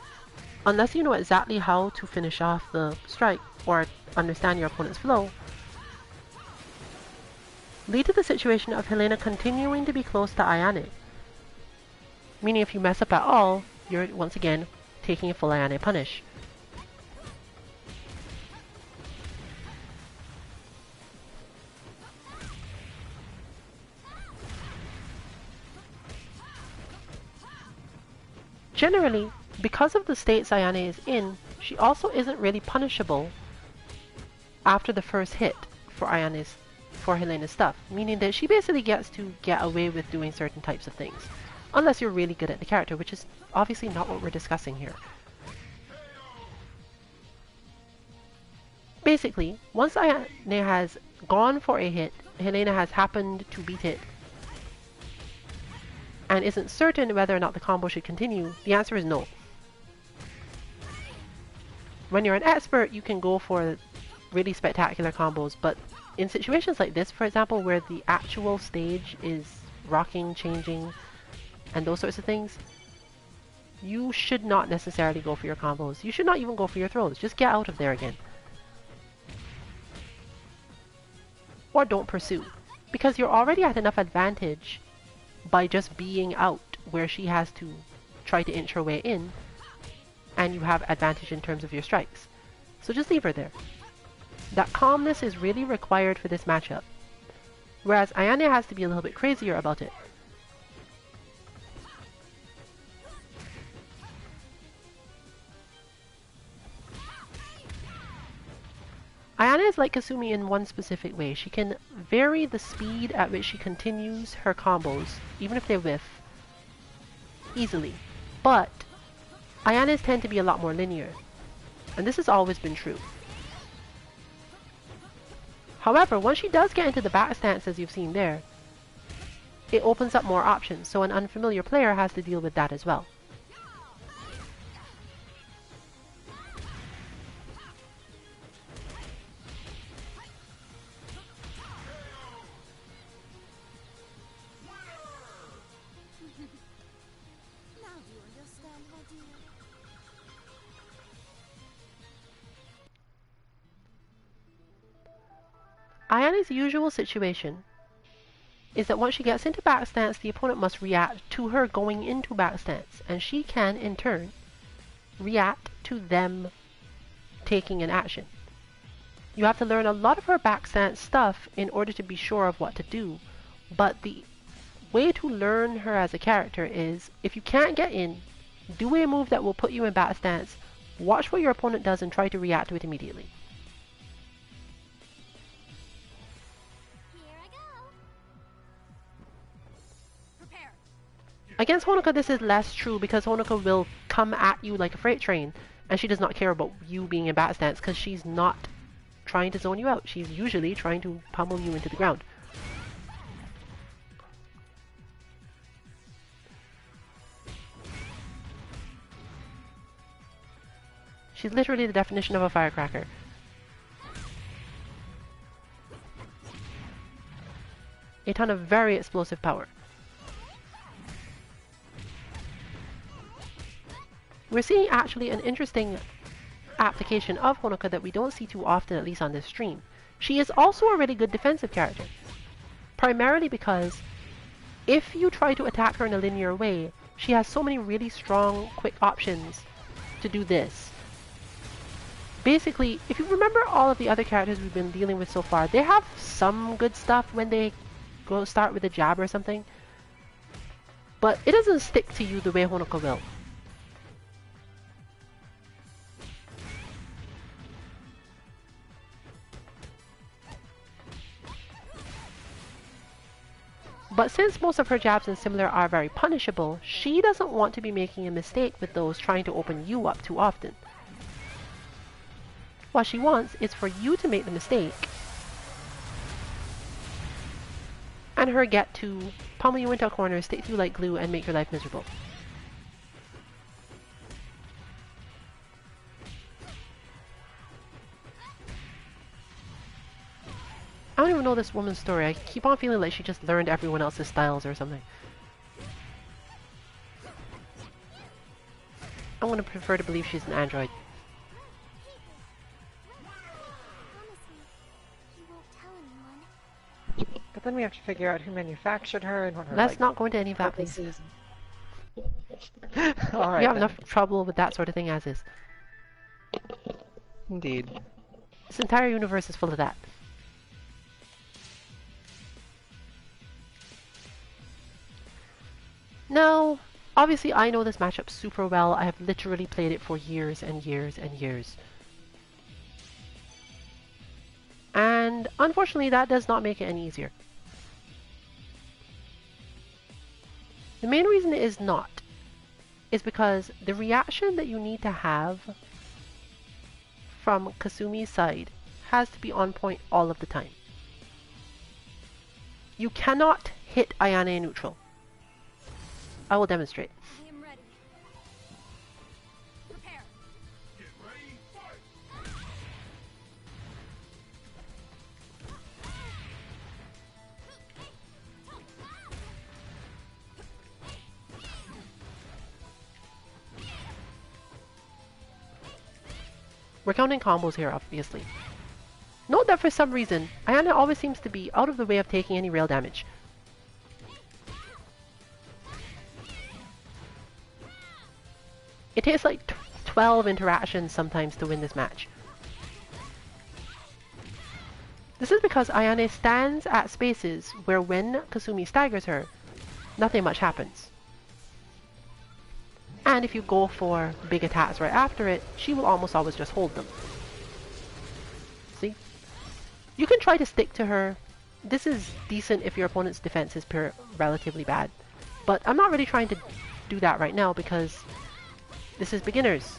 unless you know exactly how to finish off the strike or understand your opponent's flow, lead to the situation of Helena continuing to be close to Ayane. Meaning if you mess up at all, you're once again taking a full Ayane punish. Generally, because of the state Ayane is in, she also isn't really punishable after the first hit for Helena's stuff, meaning that she basically gets to get away with doing certain types of things, unless you're really good at the character, which is obviously not what we're discussing here. Basically, once Ayane has gone for a hit, Helena has happened to beat it, and isn't certain whether or not the combo should continue, the answer is no. When you're an expert, you can go for really spectacular combos, but in situations like this, for example, where the actual stage is rocking, changing, and those sorts of things, you should not necessarily go for your combos. You should not even go for your throws. Just get out of there again. Or don't pursue, because you're already at enough advantage by just being out where she has to try to inch her way in, and you have advantage in terms of your strikes. So just leave her there. That calmness is really required for this matchup, whereas Ayane has to be a little bit crazier about it. Ayane is like Kasumi in one specific way. She can vary the speed at which she continues her combos, even if they whiff, easily. But Ayanes tend to be a lot more linear, and this has always been true. However, once she does get into the back stance, as you've seen there, it opens up more options, so an unfamiliar player has to deal with that as well. Now do you understand, my dear? Ayane's usual situation is that once she gets into back stance, the opponent must react to her going into back stance, and she can, in turn, react to them taking an action. You have to learn a lot of her back stance stuff in order to be sure of what to do, but the way to learn her as a character is, if you can't get in, do a move that will put you in back stance, watch what your opponent does and try to react to it immediately. Against Honoka, this is less true because Honoka will come at you like a freight train, and she does not care about you being in back stance because she's not trying to zone you out. She's usually trying to pummel you into the ground. She's literally the definition of a firecracker. A ton of very explosive power. We're seeing actually an interesting application of Honoka that we don't see too often, at least on this stream. She is also a really good defensive character, primarily because if you try to attack her in a linear way, she has so many really strong, quick options to do this. Basically, if you remember all of the other characters we've been dealing with so far, they have some good stuff when they go start with a jab or something, but it doesn't stick to you the way Honoka will. But since most of her jabs and similar are very punishable, she doesn't want to be making a mistake with those trying to open you up too often. What she wants is for you to make the mistake and her get to pummel you into a corner, stick to you like glue, and make your life miserable. I don't even know this woman's story. I keep on feeling like she just learned everyone else's styles or something. I'm gonna prefer to believe she's an android. Promise me, you won't tell anyone. But then we have to figure out who manufactured her and what her Let's like, not go into any of that, please. purpose is. Alright, We have then. enough trouble with that sort of thing as is. Indeed. This entire universe is full of that. Now, obviously I know this matchup super well. I have literally played it for years and years and years. And unfortunately that does not make it any easier. The main reason it is not is because the reaction that you need to have from Kasumi's side has to be on point all of the time. You cannot hit Ayane neutral. I will demonstrate. I am ready. Prepare. We're counting combos here, obviously. Note that for some reason, Ayane always seems to be out of the way of taking any real damage. It takes like 12 interactions sometimes to win this match. This is because Ayane stands at spaces where when Kasumi staggers her, nothing much happens. And if you go for big attacks right after it, she will almost always just hold them. See? You can try to stick to her. This is decent if your opponent's defense is relatively bad. But I'm not really trying to do that right now because this is beginners.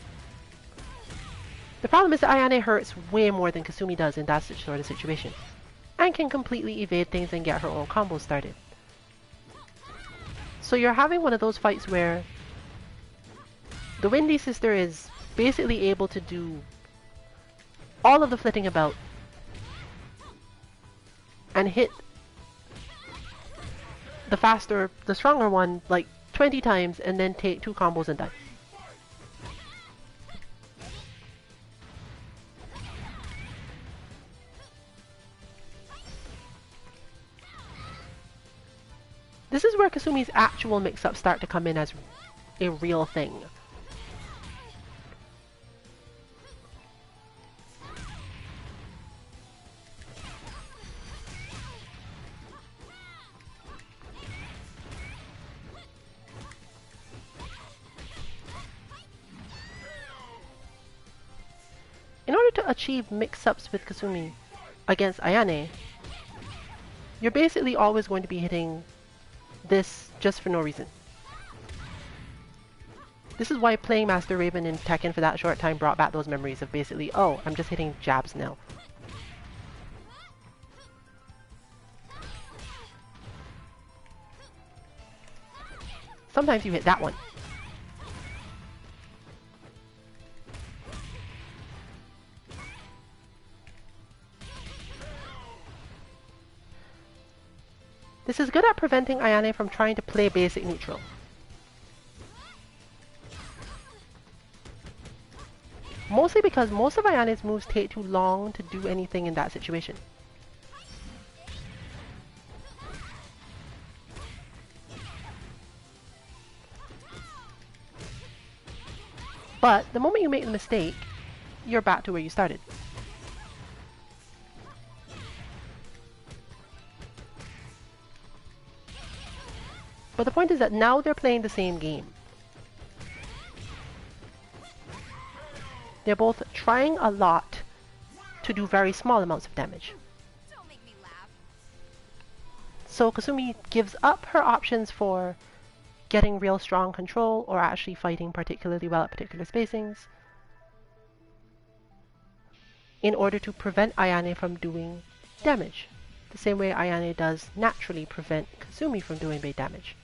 The problem is that Ayane hurts way more than Kasumi does in that sort of situation, and can completely evade things and get her own combos started. So you're having one of those fights where the Windy Sister is basically able to do all of the flitting about and hit the stronger one like 20 times and then take 2 combos and die. This is where Kasumi's actual mix-ups start to come in as a real thing. In order to achieve mix-ups with Kasumi against Ayane, you're basically always going to be hitting this just for no reason. This is why playing Master Raven in Tekken for that short time brought back those memories of basically, oh, I'm just hitting jabs now. Sometimes you hit that one. This is good at preventing Ayane from trying to play basic neutral. Mostly because most of Ayane's moves take too long to do anything in that situation. But the moment you make the mistake, you're back to where you started. But the point is that now they're playing the same game. They're both trying a lot to do very small amounts of damage. Don't make me laugh. So Kasumi gives up her options for getting real strong control or actually fighting particularly well at particular spacings in order to prevent Ayane from doing damage. The same way Ayane does naturally prevent Kasumi from doing big damage.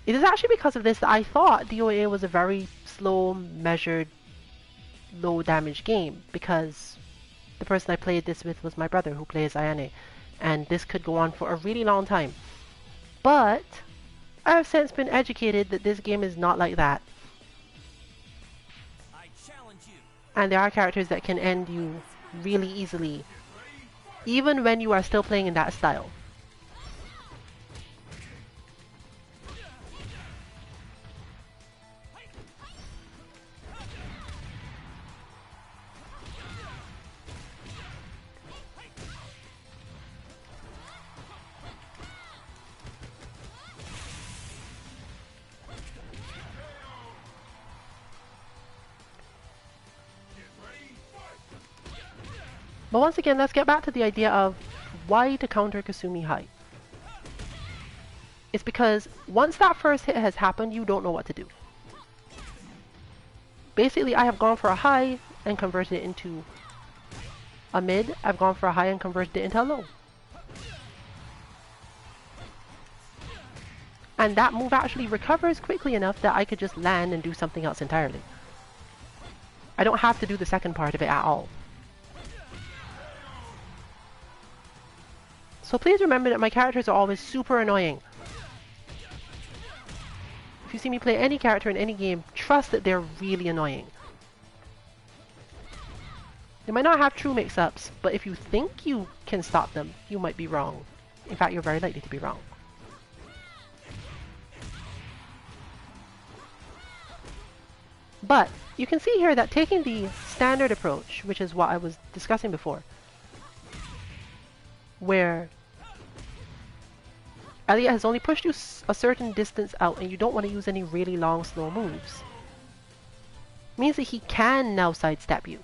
It is actually because of this that I thought DOA was a very slow, measured, low damage game, because the person I played this with was my brother who plays Ayane, and this could go on for a really long time. But I have since been educated that this game is not like that. I challenge you. And there are characters that can end you really easily, even when you are still playing in that style. But once again, let's get back to the idea of why to counter Kasumi high. It's because once that first hit has happened, you don't know what to do. Basically, I have gone for a high and converted it into a mid. I've gone for a high and converted it into a low. And that move actually recovers quickly enough that I could just land and do something else entirely. I don't have to do the second part of it at all. So please remember that my characters are always super annoying. If you see me play any character in any game, trust that they're really annoying. They might not have true mix-ups, but if you think you can stop them, you might be wrong. In fact, you're very likely to be wrong. But you can see here that taking the standard approach, which is what I was discussing before, where Elliot has only pushed you a certain distance out and you don't want to use any really long slow moves, means that he can now sidestep you.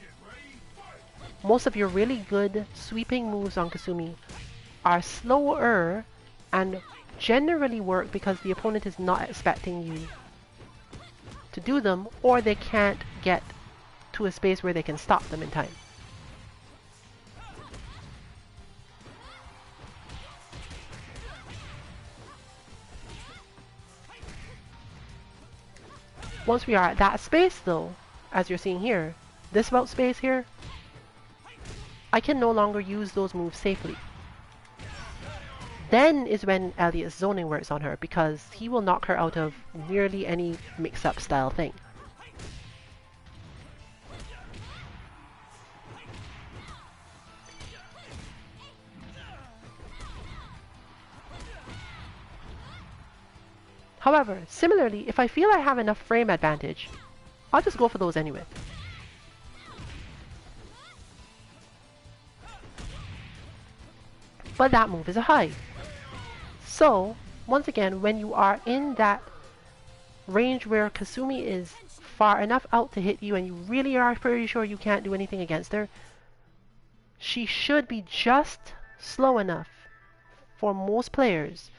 Most of your really good sweeping moves on Kasumi are slower and generally work because the opponent is not expecting you to do them, or they can't get to a space where they can stop them in time. Once we are at that space though, as you're seeing here, this about space here, I can no longer use those moves safely. Then is when Elliot's zoning works on her, because he will knock her out of nearly any mix-up style thing. However, similarly, if I feel I have enough frame advantage, I'll just go for those anyway. But that move is a high. So, once again, when you are in that range where Kasumi is far enough out to hit you and you really are pretty sure you can't do anything against her, she should be just slow enough for most players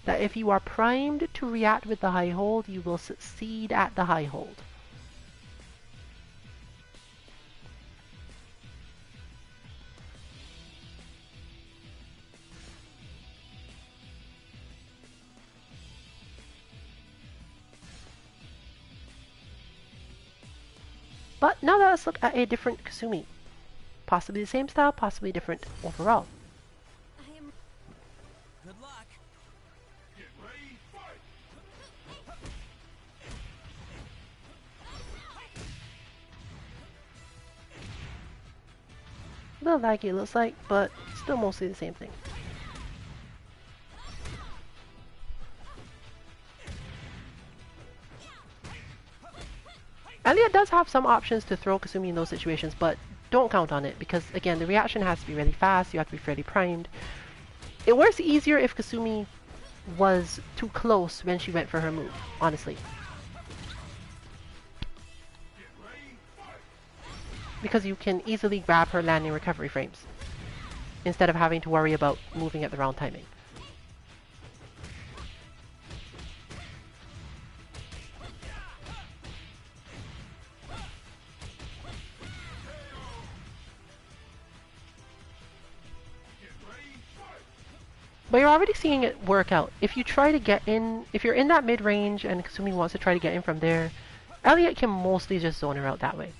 that if you are primed to react with the high hold, you will succeed at the high hold. But now let's look at a different Kasumi. Possibly the same style, possibly different overall. I am Good luck. A little laggy it looks like, but still mostly the same thing. Elliot does have some options to throw Kasumi in those situations, but don't count on it, because again, the reaction has to be really fast, you have to be fairly primed. It works easier if Kasumi was too close when she went for her move, honestly. Because you can easily grab her landing recovery frames, instead of having to worry about moving at the wrong timing. But you're already seeing it work out. If you try to get in, if you're in that mid-range and Kasumi wants to try to get in from there, Elliot can mostly just zone her out that way.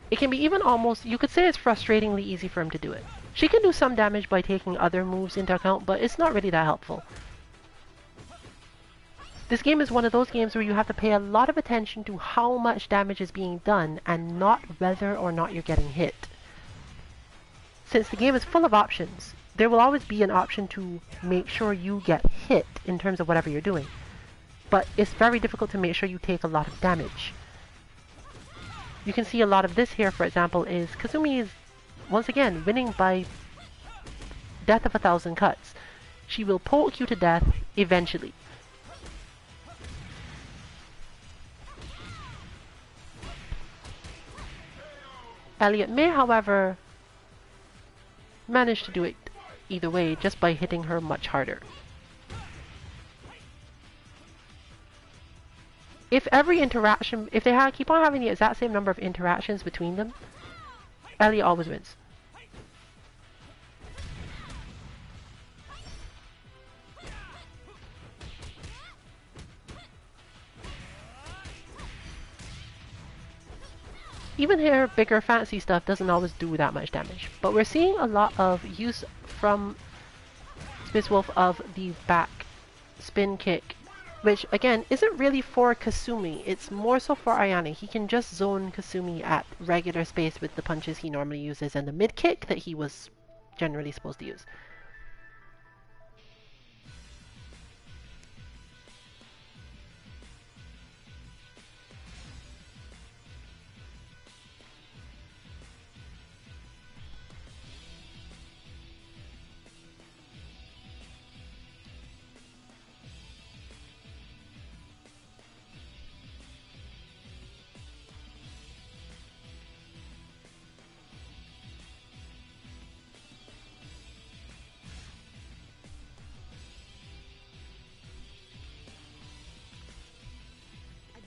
It can be even almost, you could say it's frustratingly easy for him to do it. She can do some damage by taking other moves into account, but it's not really that helpful. This game is one of those games where you have to pay a lot of attention to how much damage is being done and not whether or not you're getting hit. Since the game is full of options, there will always be an option to make sure you get hit in terms of whatever you're doing. But it's very difficult to make sure you take a lot of damage. You can see a lot of this here, for example, is Kasumi is once again winning by death of 1,000 cuts. She will poke you to death eventually. Elliot may, however, manage to do it either way just by hitting her much harder. If every interaction, if they keep on having the exact same number of interactions between them, Elliot always wins. Even here, bigger fancy stuff doesn't always do that much damage. But we're seeing a lot of use from Spitzwolf of the back spin kick, which again isn't really for Kasumi, it's more so for Ayane. He can just zone Kasumi at regular space with the punches he normally uses and the mid kick that he was generally supposed to use.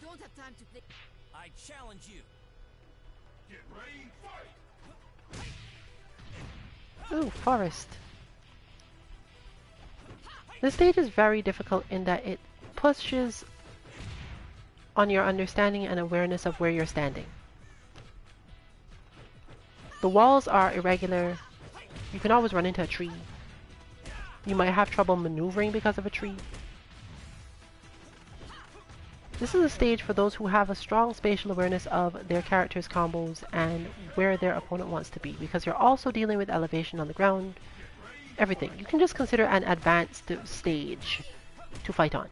Don't have time to play. I challenge you. Get ready, fight. Ooh, Forest. This stage is very difficult in that it pushes on your understanding and awareness of where you're standing. The walls are irregular. You can always run into a tree. You might have trouble maneuvering because of a tree. This is a stage for those who have a strong spatial awareness of their character's combos and where their opponent wants to be, because you're also dealing with elevation on the ground, everything. You can just consider an advanced stage to fight on.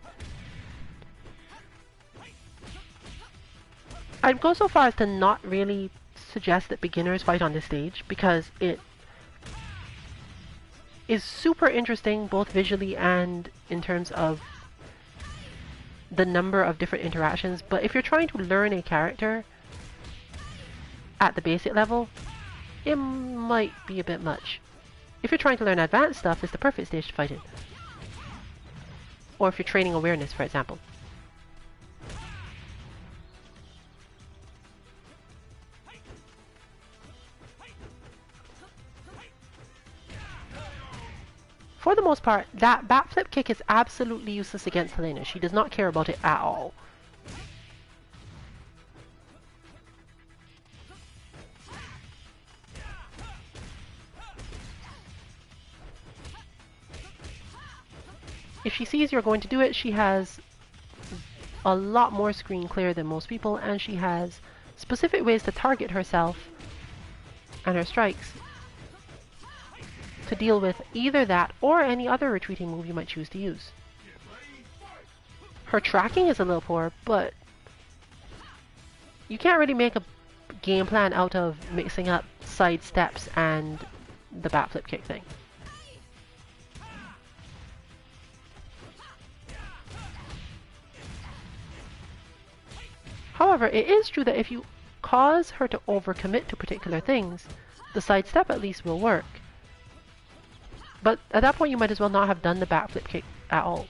I'd go so far as to not really suggest that beginners fight on this stage, because it is super interesting both visually and in terms of the number of different interactions, but if you're trying to learn a character at the basic level, it might be a bit much. If you're trying to learn advanced stuff, it's the perfect stage to fight in. Or if you're training awareness, for example. For the most part, that backflip kick is absolutely useless against Helena. She does not care about it at all. If she sees you're going to do it, she has a lot more screen clear than most people, and she has specific ways to target herself and her strikes to deal with either that or any other retreating move you might choose to use. Her tracking is a little poor, but you can't really make a game plan out of mixing up side steps and the backflip kick thing. However, it is true that if you cause her to overcommit to particular things, the side step at least will work. But at that point you might as well not have done the backflip kick at all.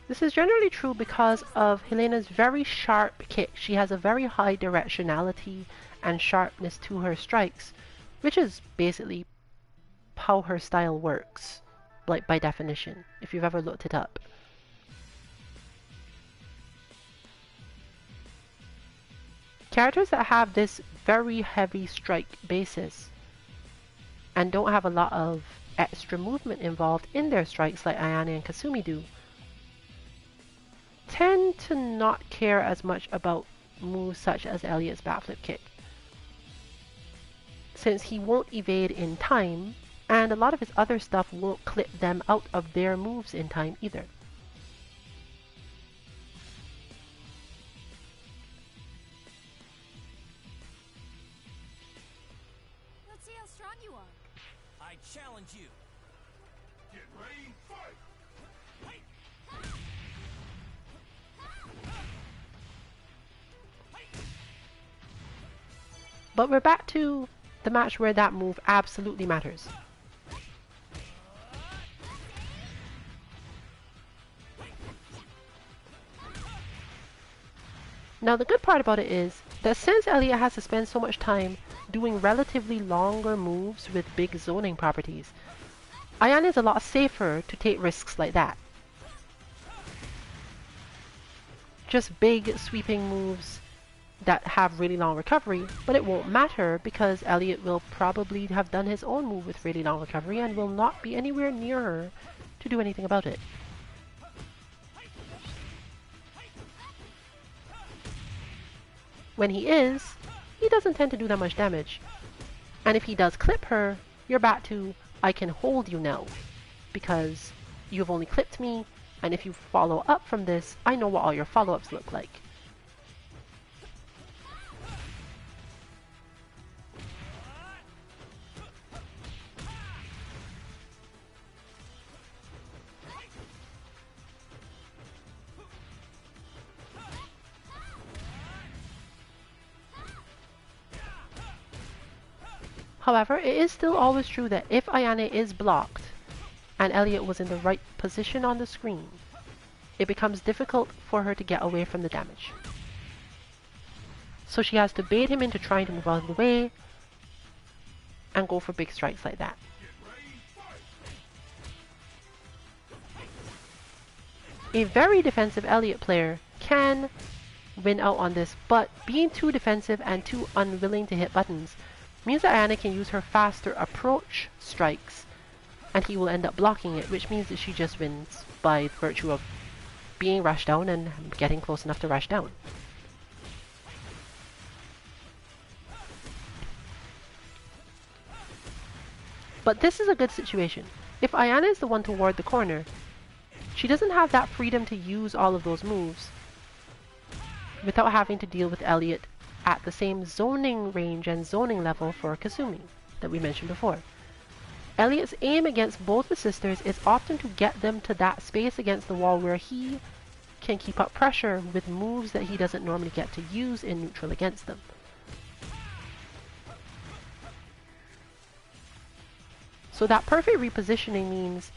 This is generally true because of Helena's very sharp kick. She has a very high directionality and sharpness to her strikes, which is basically how her style works, like by definition, if you've ever looked it up. Characters that have this very heavy strike basis and don't have a lot of extra movement involved in their strikes like Ayane and Kasumi do tend to not care as much about moves such as Elliot's backflip kick, since he won't evade in time, and a lot of his other stuff won't clip them out of their moves in time either. Let's see how strong you are. I challenge you. Get ready, fight! But we're back to the match where that move absolutely matters. Now the good part about it is that since Elliot has to spend so much time doing relatively longer moves with big zoning properties, Ayane is a lot safer to take risks like that. Just big sweeping moves that have really long recovery, but it won't matter because Elliot will probably have done his own move with really long recovery and will not be anywhere near her to do anything about it. When he is, he doesn't tend to do that much damage. And if he does clip her, you're back to, I can hold you now, because you've only clipped me, and if you follow up from this, I know what all your follow-ups look like. However, it is still always true that if Ayane is blocked, and Elliot was in the right position on the screen, it becomes difficult for her to get away from the damage. So she has to bait him into trying to move out of the way, and go for big strikes like that. A very defensive Elliot player can win out on this, but being too defensive and too unwilling to hit buttons means that Ayane can use her faster approach strikes, and he will end up blocking it, which means that she just wins by virtue of being rushed down and getting close enough to rush down. But this is a good situation. If Ayane is the one to ward the corner, she doesn't have that freedom to use all of those moves without having to deal with Elliot at the same zoning range and zoning level for Kasumi that we mentioned before. Elliot's aim against both the sisters is often to get them to that space against the wall where he can keep up pressure with moves that he doesn't normally get to use in neutral against them. So that perfect repositioning means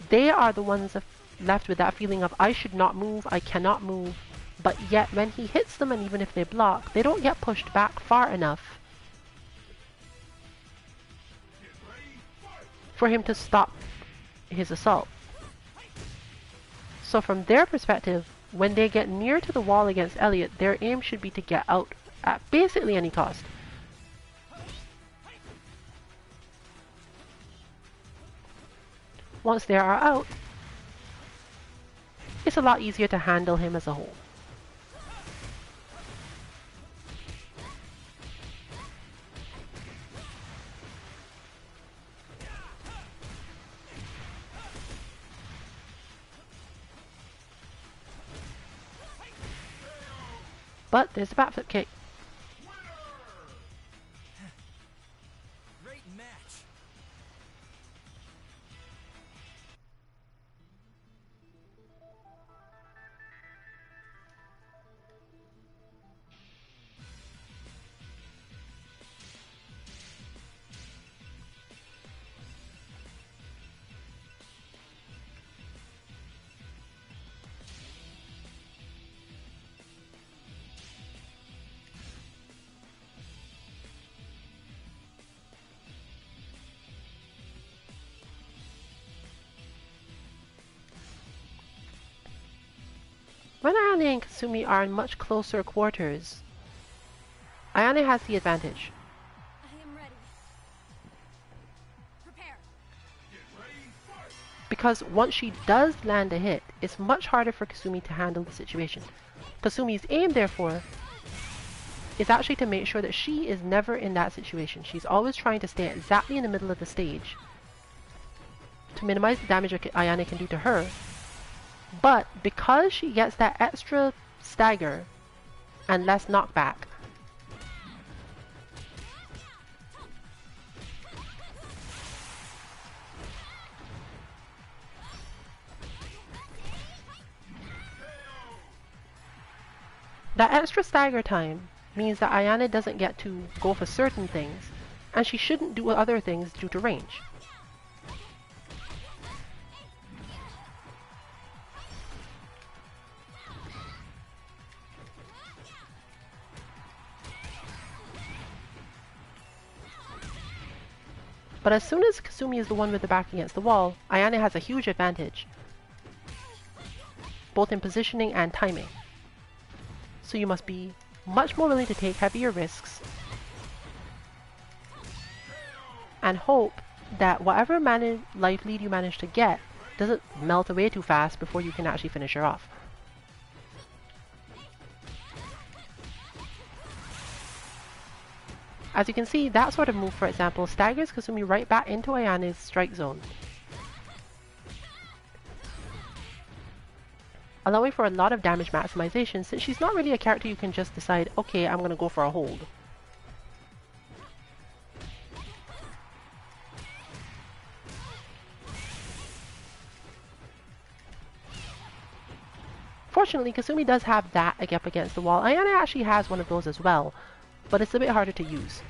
they are the ones left with that feeling of I should not move, I cannot move, but yet when he hits them and even if they block, they don't get pushed back far enough for him to stop his assault. So from their perspective, when they get near to the wall against Elliot, their aim should be to get out at basically any cost. Once they are out, it's a lot easier to handle him as a whole. But there's a backflip kick. Great match. When Ayane and Kasumi are in much closer quarters, Ayane has the advantage. I am ready. Prepare. Because once she does land a hit, it's much harder for Kasumi to handle the situation. Kasumi's aim, therefore, is actually to make sure that she is never in that situation. She's always trying to stay exactly in the middle of the stage to minimize the damage Ayane can do to her. But because she gets that extra stagger and less knockback, that extra stagger time means that Ayane doesn't get to go for certain things, and she shouldn't do other things due to range. But as soon as Kasumi is the one with the back against the wall, Ayane has a huge advantage, both in positioning and timing. So you must be much more willing to take heavier risks and hope that whatever life lead you manage to get doesn't melt away too fast before you can actually finish her off. As you can see, that sort of move, for example, staggers Kasumi right back into Ayane's strike zone, allowing for a lot of damage maximization since she's not really a character you can just decide, okay, I'm gonna go for a hold. Fortunately, Kasumi does have that up against the wall. Ayane actually has one of those as well, but it's a bit harder to use.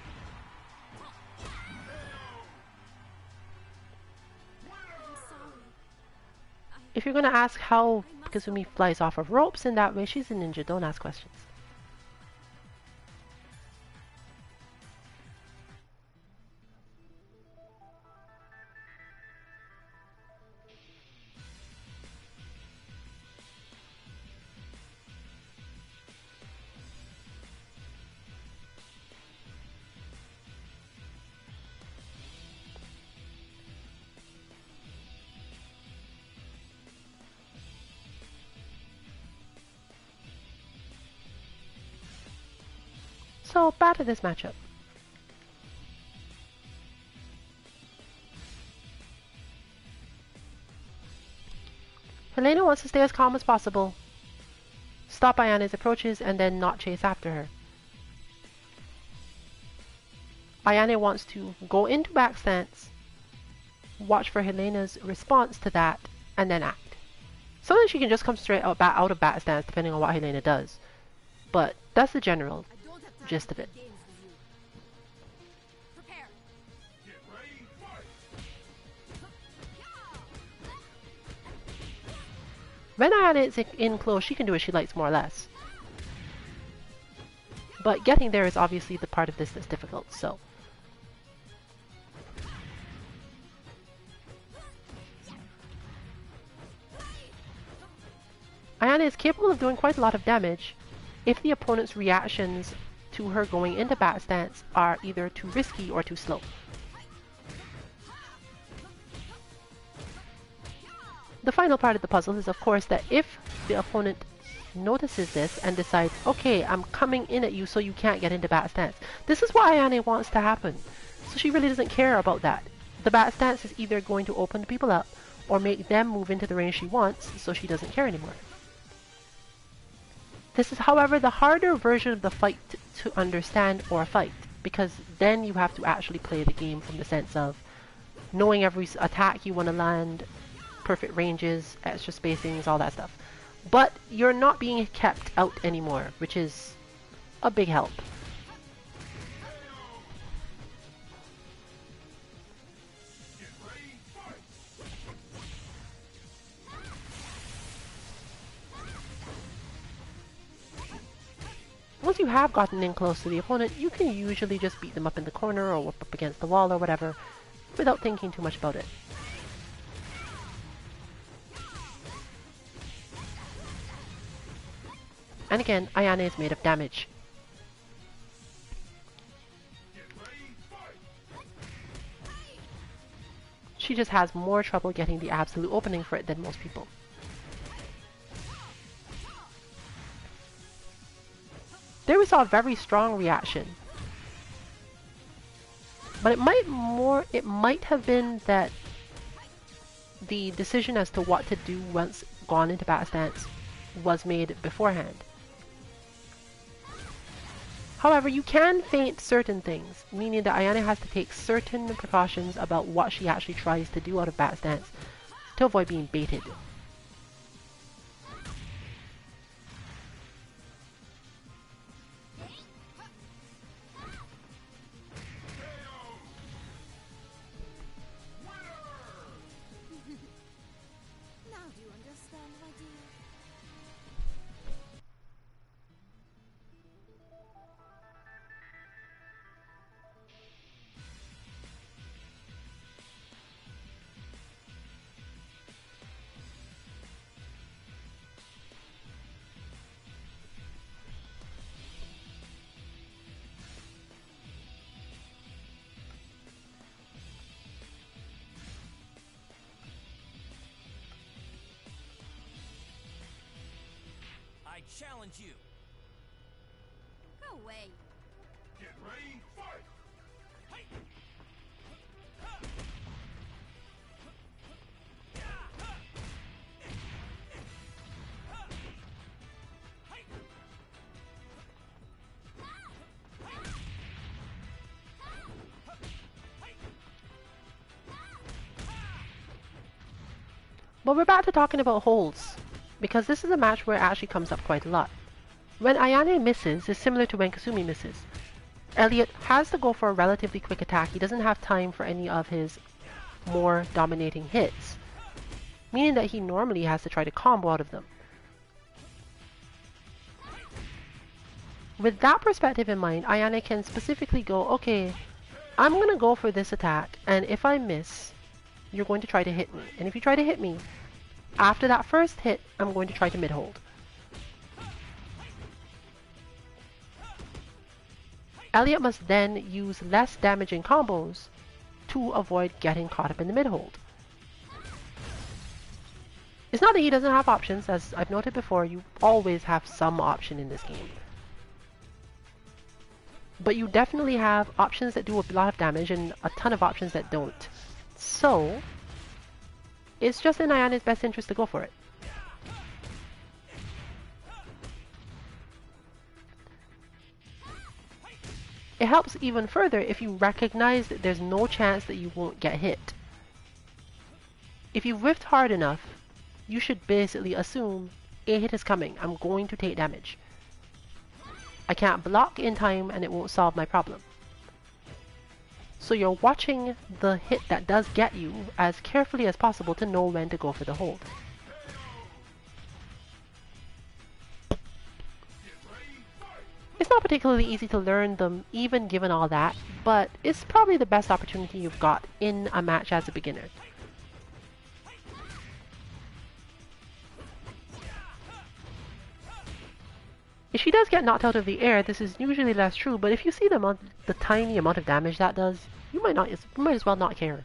If you're going to ask how Kasumi flies off of ropes in that way, she's a ninja, don't ask questions. So, back to this matchup. Helena wants to stay as calm as possible, stop Ayane's approaches, and then not chase after her. Ayane wants to go into back stance, watch for Helena's response to that, and then act. Sometimes she can just come straight out of back stance depending on what Helena does. But that's the general gist of it. Prepare. Get ready, fight! When Ayane is in close, she can do as she likes more or less. But getting there is obviously the part of this that's difficult, so. Ayane is capable of doing quite a lot of damage if the opponent's reactions to her going into back stance are either too risky or too slow. The final part of the puzzle is, of course, that if the opponent notices this and decides, okay, I'm coming in at you so you can't get into back stance. This is what Ayane wants to happen. So she really doesn't care about that. The back stance is either going to open people up or make them move into the range she wants, so she doesn't care anymore. This is, however, the harder version of the fight to understand or fight, because then you have to actually play the game from the sense of knowing every attack you want to land, perfect ranges, extra spacings, all that stuff. But you're not being kept out anymore, which is a big help. Get ready, fight! Once you have gotten in close to the opponent, you can usually just beat them up in the corner or whip up against the wall or whatever, without thinking too much about it. And again, Ayane is made of damage. She just has more trouble getting the absolute opening for it than most people. There we saw a very strong reaction. But it might have been that the decision as to what to do once gone into bat stance was made beforehand. However, you can feint certain things, meaning that Ayane has to take certain precautions about what she actually tries to do out of bat stance to avoid being baited. Now do you understand, my dear? I challenge you. Go away. Get ready, fight! But we're back to talking about holds, because this is a match where it actually comes up quite a lot. When Ayane misses, it's similar to when Kasumi misses. Elliot has to go for a relatively quick attack. He doesn't have time for any of his more dominating hits, meaning that he normally has to try to combo out of them. With that perspective in mind, Ayane can specifically go, okay, I'm going to go for this attack, and if I miss, you're going to try to hit me. And if you try to hit me, after that first hit, I'm going to try to mid-hold. Elliot must then use less damaging combos to avoid getting caught up in the mid-hold. It's not that he doesn't have options, as I've noted before, you always have some option in this game. But you definitely have options that do a lot of damage and a ton of options that don't. So, it's just in Ayane's best interest to go for it. It helps even further if you recognize that there's no chance that you won't get hit. If you've whiffed hard enough, you should basically assume a hit is coming. I'm going to take damage. I can't block in time and it won't solve my problem. So you're watching the hit that does get you as carefully as possible to know when to go for the hold. It's not particularly easy to learn them even given all that, but it's probably the best opportunity you've got in a match as a beginner. If she does get knocked out of the air, this is usually less true, but if you see the tiny amount of damage that does, you might as well not care.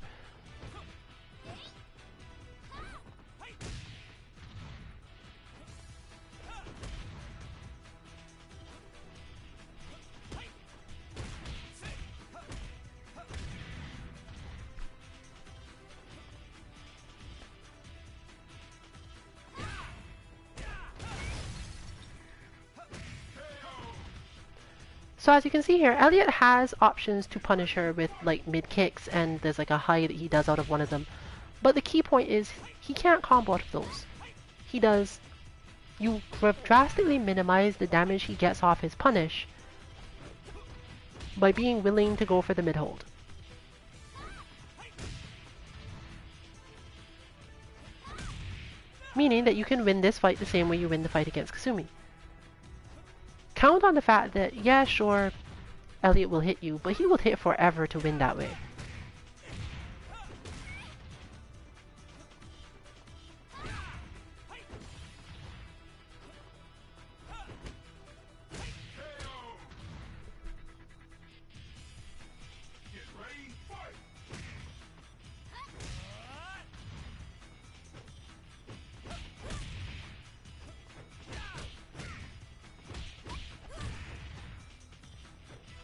So as you can see here, Elliot has options to punish her with like mid kicks, and there's like a high that he does out of one of them. But the key point is he can't combo out of those. He does. You drastically minimize the damage he gets off his punish by being willing to go for the mid hold. Meaning that you can win this fight the same way you win the fight against Kasumi. Count on the fact that, yeah, sure, Elliot will hit you, but he will hit forever to win that way.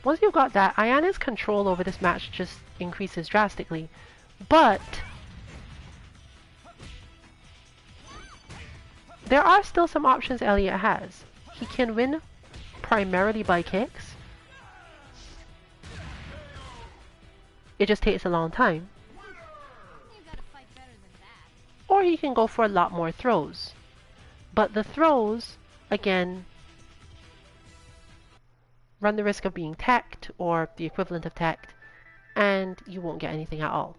Once you've got that, Ayana's control over this match just increases drastically. But there are still some options Elliot has. He can win primarily by kicks. It just takes a long time. You gotta fight better than that. Or he can go for a lot more throws. But the throws, again, run the risk of being teched or the equivalent of teched, and you won't get anything at all.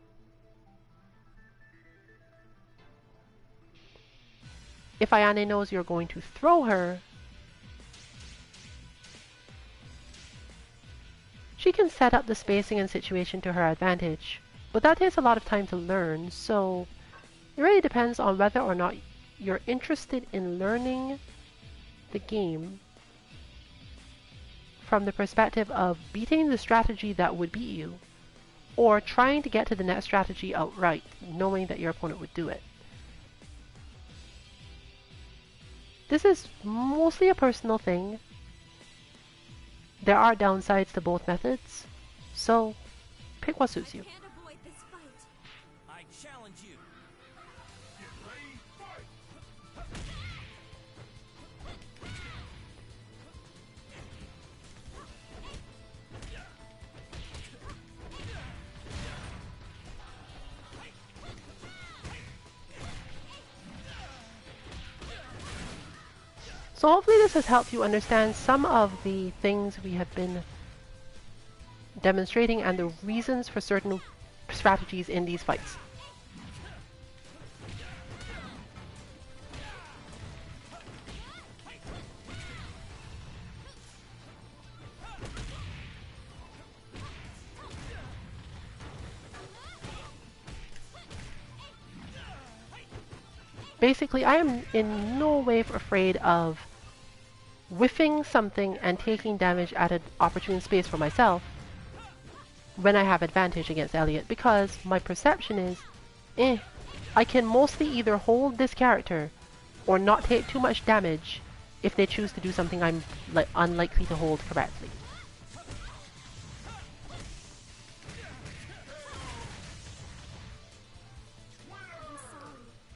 If Ayane knows you're going to throw her, she can set up the spacing and situation to her advantage, but that takes a lot of time to learn, so it really depends on whether or not you're interested in learning the game from the perspective of beating the strategy that would beat you, or trying to get to the next strategy outright, knowing that your opponent would do it. This is mostly a personal thing. There are downsides to both methods, so pick what suits you. Can't avoid this fight. I challenge you. Get ready, fight! So hopefully this has helped you understand some of the things we have been demonstrating and the reasons for certain strategies in these fights. Basically, I am in no way afraid of whiffing something and taking damage at an opportune space for myself when I have advantage against Elliot, because my perception is, I can mostly either hold this character or not take too much damage if they choose to do something I'm unlikely to hold correctly.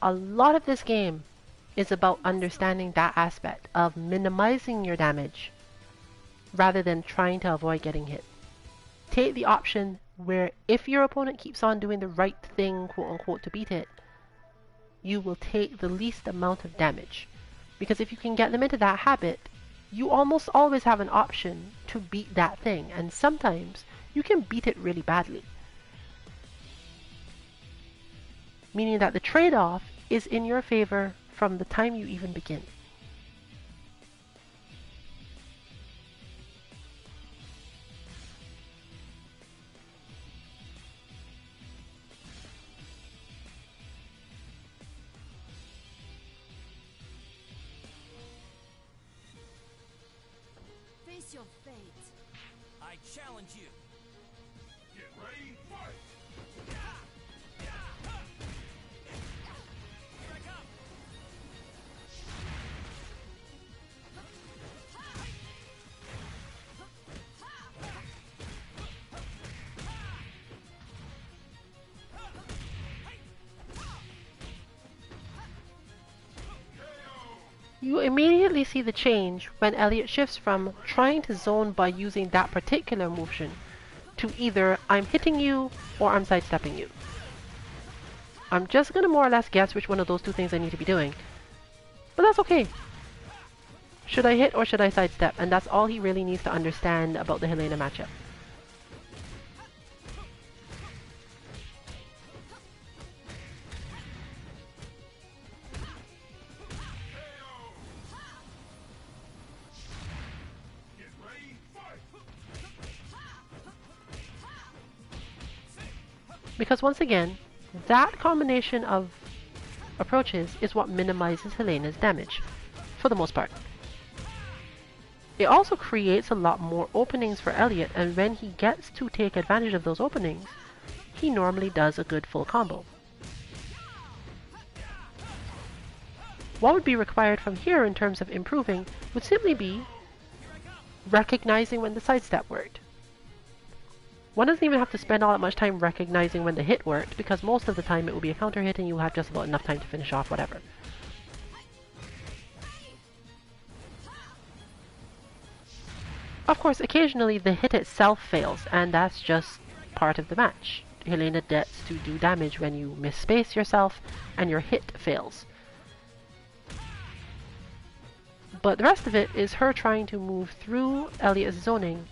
A lot of this game is about understanding that aspect of minimizing your damage rather than trying to avoid getting hit. Take the option where if your opponent keeps on doing the right thing, quote unquote, to beat it, you will take the least amount of damage. Because if you can get them into that habit, you almost always have an option to beat that thing, and sometimes you can beat it really badly. Meaning that the trade-off is in your favor from the time you even begin. Face your fate. I challenge you. Get ready, fight! Here I come. You immediately see the change when Elliot shifts from trying to zone by using that particular motion to either I'm hitting you or I'm sidestepping you. I'm just going to more or less guess which one of those two things I need to be doing. But that's okay. Should I hit or should I sidestep? And that's all he really needs to understand about the Helena matchup. Get ready, fight! Because once again, that combination of approaches is what minimizes Helena's damage, for the most part. It also creates a lot more openings for Elliot, and when he gets to take advantage of those openings, he normally does a good full combo. What would be required from here in terms of improving would simply be recognizing when the sidestep worked, One doesn't even have to spend all that much time recognizing when the hit worked, because most of the time it will be a counter hit and you'll have just about enough time to finish off whatever. Of course, occasionally the hit itself fails, and that's just part of the match. Helena gets to do damage when you misspace yourself and your hit fails. But the rest of it is her trying to move through Elliot's zoning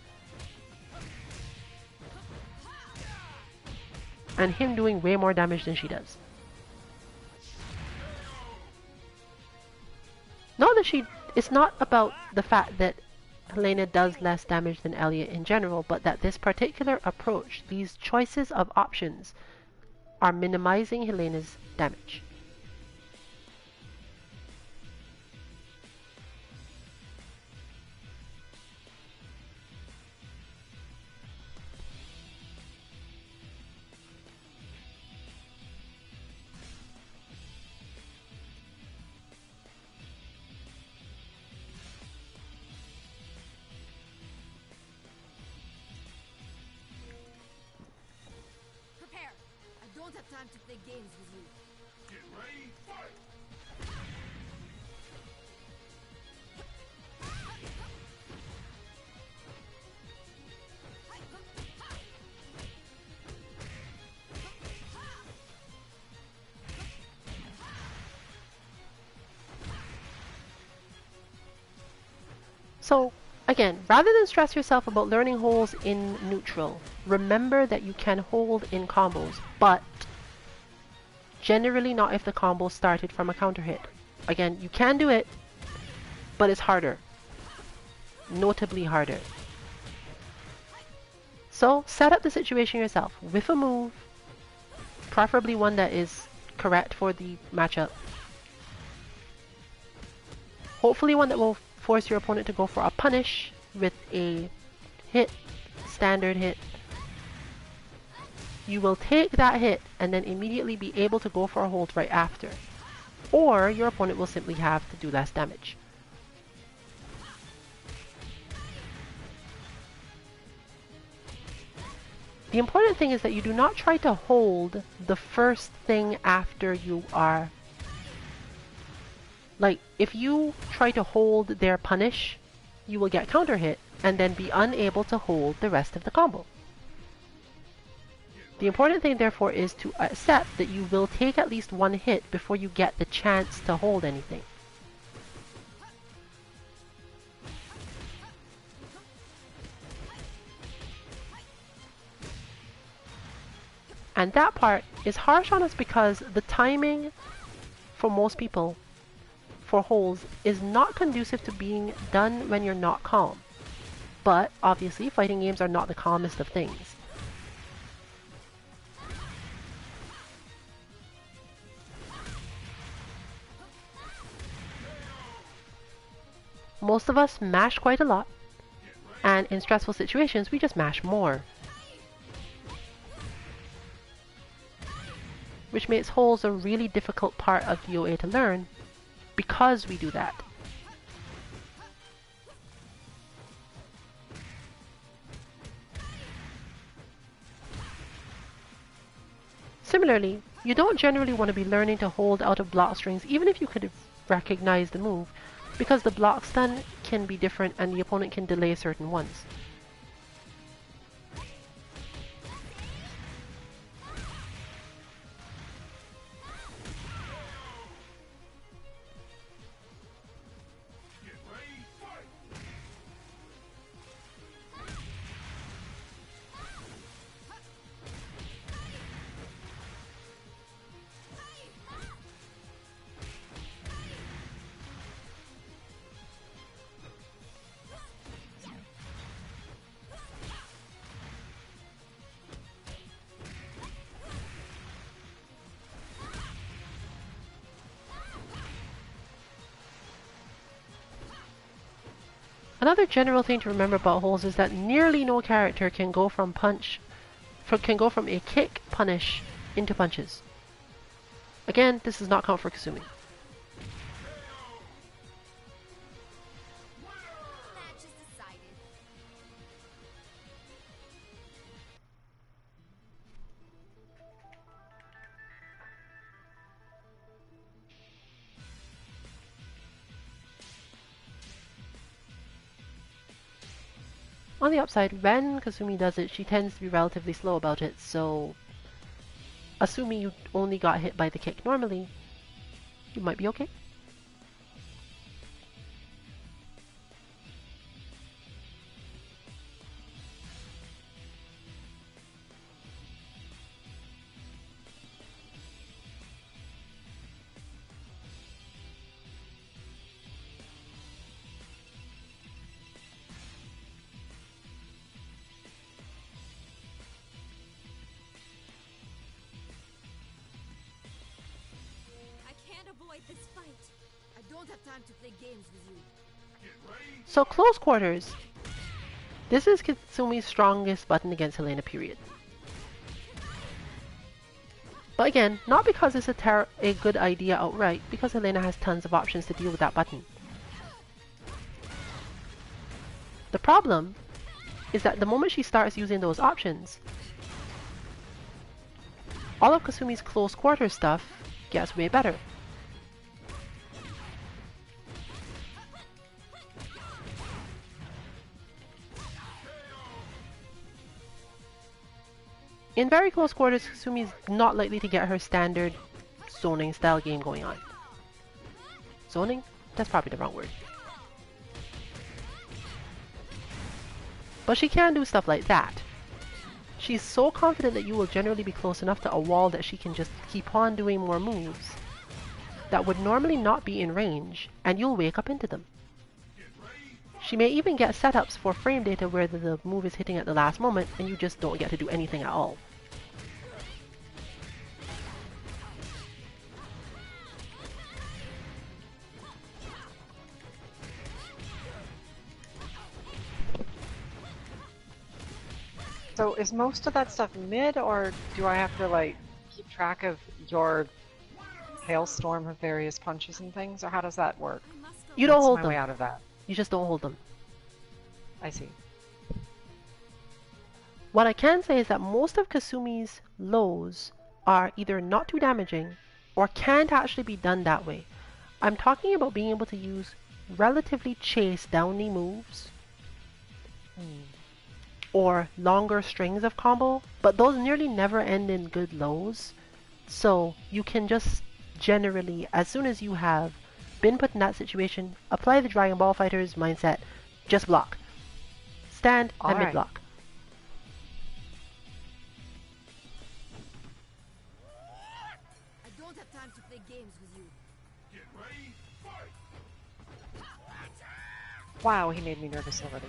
and him doing way more damage than she does. Not that it's not about the fact that Helena does less damage than Elliot in general, but that this particular approach, these choices of options, are minimizing Helena's damage. Prepare. I don't have time to play games with you. Get ready, fight! So, again, rather than stress yourself about learning holds in neutral, remember that you can hold in combos, but generally not if the combo started from a counter hit. Again, you can do it, but it's harder. Notably harder. So, set up the situation yourself with a move, preferably one that is correct for the matchup. Hopefully one that will force your opponent to go for a punish with a hit, standard hit. You will take that hit and then immediately be able to go for a hold right after. Or your opponent will simply have to do less damage. The important thing is that you do not try to hold the first thing after you are... Like, if you try to hold their punish, you will get counter hit and then be unable to hold the rest of the combo. The important thing, therefore, is to accept that you will take at least one hit before you get the chance to hold anything. And that part is harsh on us because the timing for most people for holds is not conducive to being done when you're not calm. But obviously fighting games are not the calmest of things. Most of us mash quite a lot, and in stressful situations we just mash more. Which makes holds a really difficult part of DOA to learn, because we do that. Similarly, you don't generally want to be learning to hold out of block strings even if you could recognize the move, because the block stun can be different and the opponent can delay certain ones. Another general thing to remember about holds is that nearly no character can go from a kick punish into punches. Again, this does not count for Kasumi. Match is decided. On the upside, when Kasumi does it, she tends to be relatively slow about it, so assuming you only got hit by the kick normally, you might be okay. I can't avoid this fight. I don't have time to play games with you. Get ready. So close quarters. This is Kasumi's strongest button against Helena, period. But again, not because it's a good idea outright, because Helena has tons of options to deal with that button. The problem is that the moment she starts using those options, all of Kasumi's close quarter stuff gets way better. In very close quarters, Kasumi's not likely to get her standard zoning style game going on. Zoning? That's probably the wrong word. But she can do stuff like that. She's so confident that you will generally be close enough to a wall that she can just keep on doing more moves that would normally not be in range, and you'll wake up into them. She may even get setups for frame data where the move is hitting at the last moment and you just don't get to do anything at all. So is most of that stuff mid, or do I have to like keep track of your hailstorm of various punches and things, or how does that work? We must go. You don't What's hold my them. way out of that? You just don't hold them. I see. What I can say is that most of Kasumi's lows are either not too damaging or can't actually be done that way. I'm talking about being able to use relatively chase downy moves or longer strings of combo, but those nearly never end in good lows. So you can just generally, as soon as you have been put in that situation, apply the Dragon Ball Fighters mindset, just block. Stand and Alright. mid-block. I don't have time to play games with you. Get ready. Fight. Wow, he made me nervous already.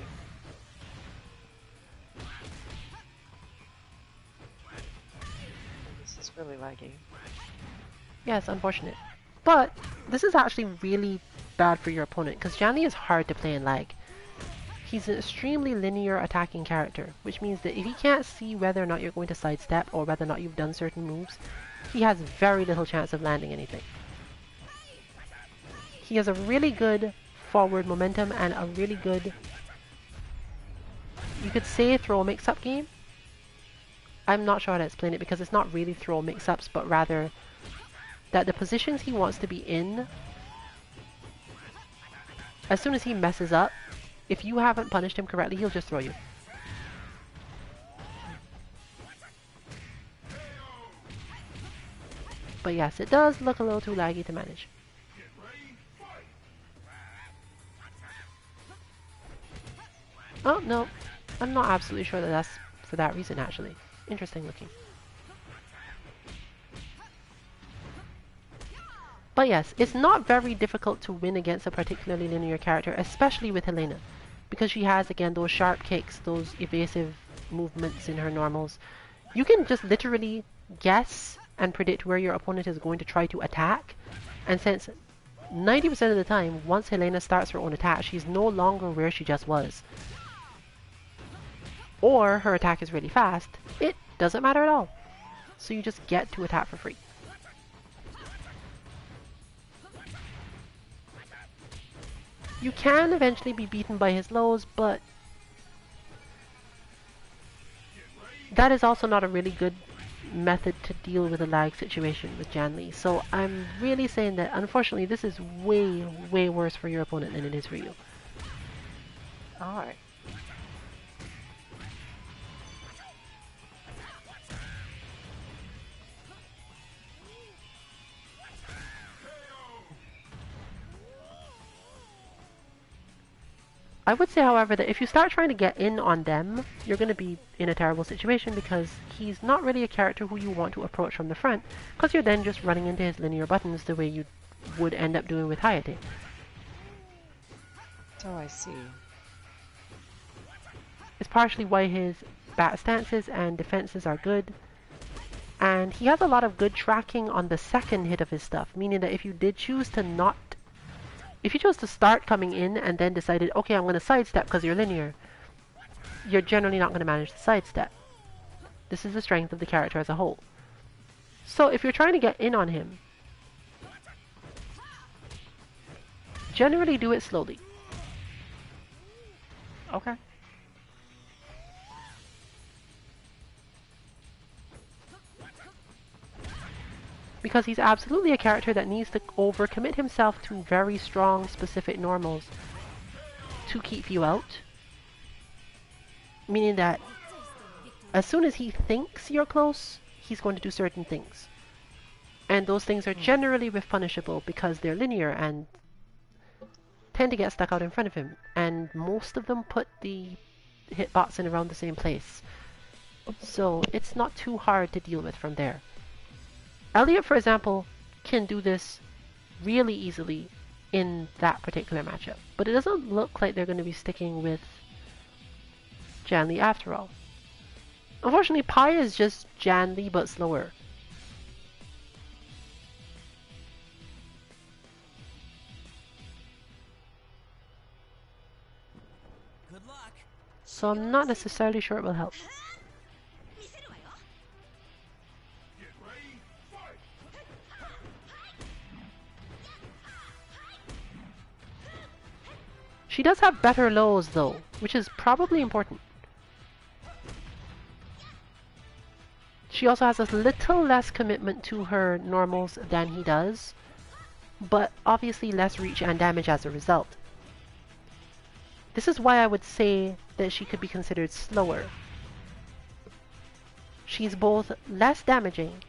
This is really laggy. Yeah, it's unfortunate. But this is actually really bad for your opponent, because Janli is hard to play in lag. He's an extremely linear attacking character, which means that if he can't see whether or not you're going to sidestep or whether or not you've done certain moves, he has very little chance of landing anything. He has a really good forward momentum and a really good, you could say, throw mix-up game. I'm not sure how to explain it because it's not really throw mix-ups, but rather that the positions he wants to be in, as soon as he messes up, if you haven't punished him correctly, he'll just throw you. But yes, it does look a little too laggy to manage. Get ready. Fight. Oh, no. I'm not absolutely sure that that's for that reason, actually. Interesting looking. But yes, it's not very difficult to win against a particularly linear character, especially with Helena. Because she has, again, those sharp kicks, those evasive movements in her normals. You can just literally guess and predict where your opponent is going to try to attack. And since 90% of the time, once Helena starts her own attack, she's no longer where she just was. Or her attack is really fast, it doesn't matter at all. So you just get to attack for free. You can eventually be beaten by his lows, but that is also not a really good method to deal with a lag situation with Janli. So I'm really saying that unfortunately this is way, way worse for your opponent than it is for you. Alright. I would say, however, that if you start trying to get in on them, you're going to be in a terrible situation because he's not really a character who you want to approach from the front, because you're then just running into his linear buttons the way you would end up doing with Hayate. So I see. It's partially why his bat stances and defenses are good. And he has a lot of good tracking on the second hit of his stuff, meaning that if you did choose to not... If you chose to start coming in and then decided, okay, I'm going to sidestep because you're linear, you're generally not going to manage the sidestep. This is the strength of the character as a whole. So if you're trying to get in on him, generally do it slowly. Okay. Because he's absolutely a character that needs to overcommit himself to very strong specific normals to keep you out. Meaning that as soon as he thinks you're close, he's going to do certain things. And those things are generally whiff punishable because they're linear and tend to get stuck out in front of him. And most of them put the hitbox in around the same place. So it's not too hard to deal with from there. Elliot, for example, can do this really easily in that particular matchup. But it doesn't look like they're going to be sticking with Janli after all. Unfortunately, Pi is just Janli but slower. Good luck. So I'm not necessarily sure it will help. Get ready, fight! She does have better lows though, which is probably important. She also has a little less commitment to her normals than he does, but obviously less reach and damage as a result. This is why I would say that she could be considered slower. She's both less damaging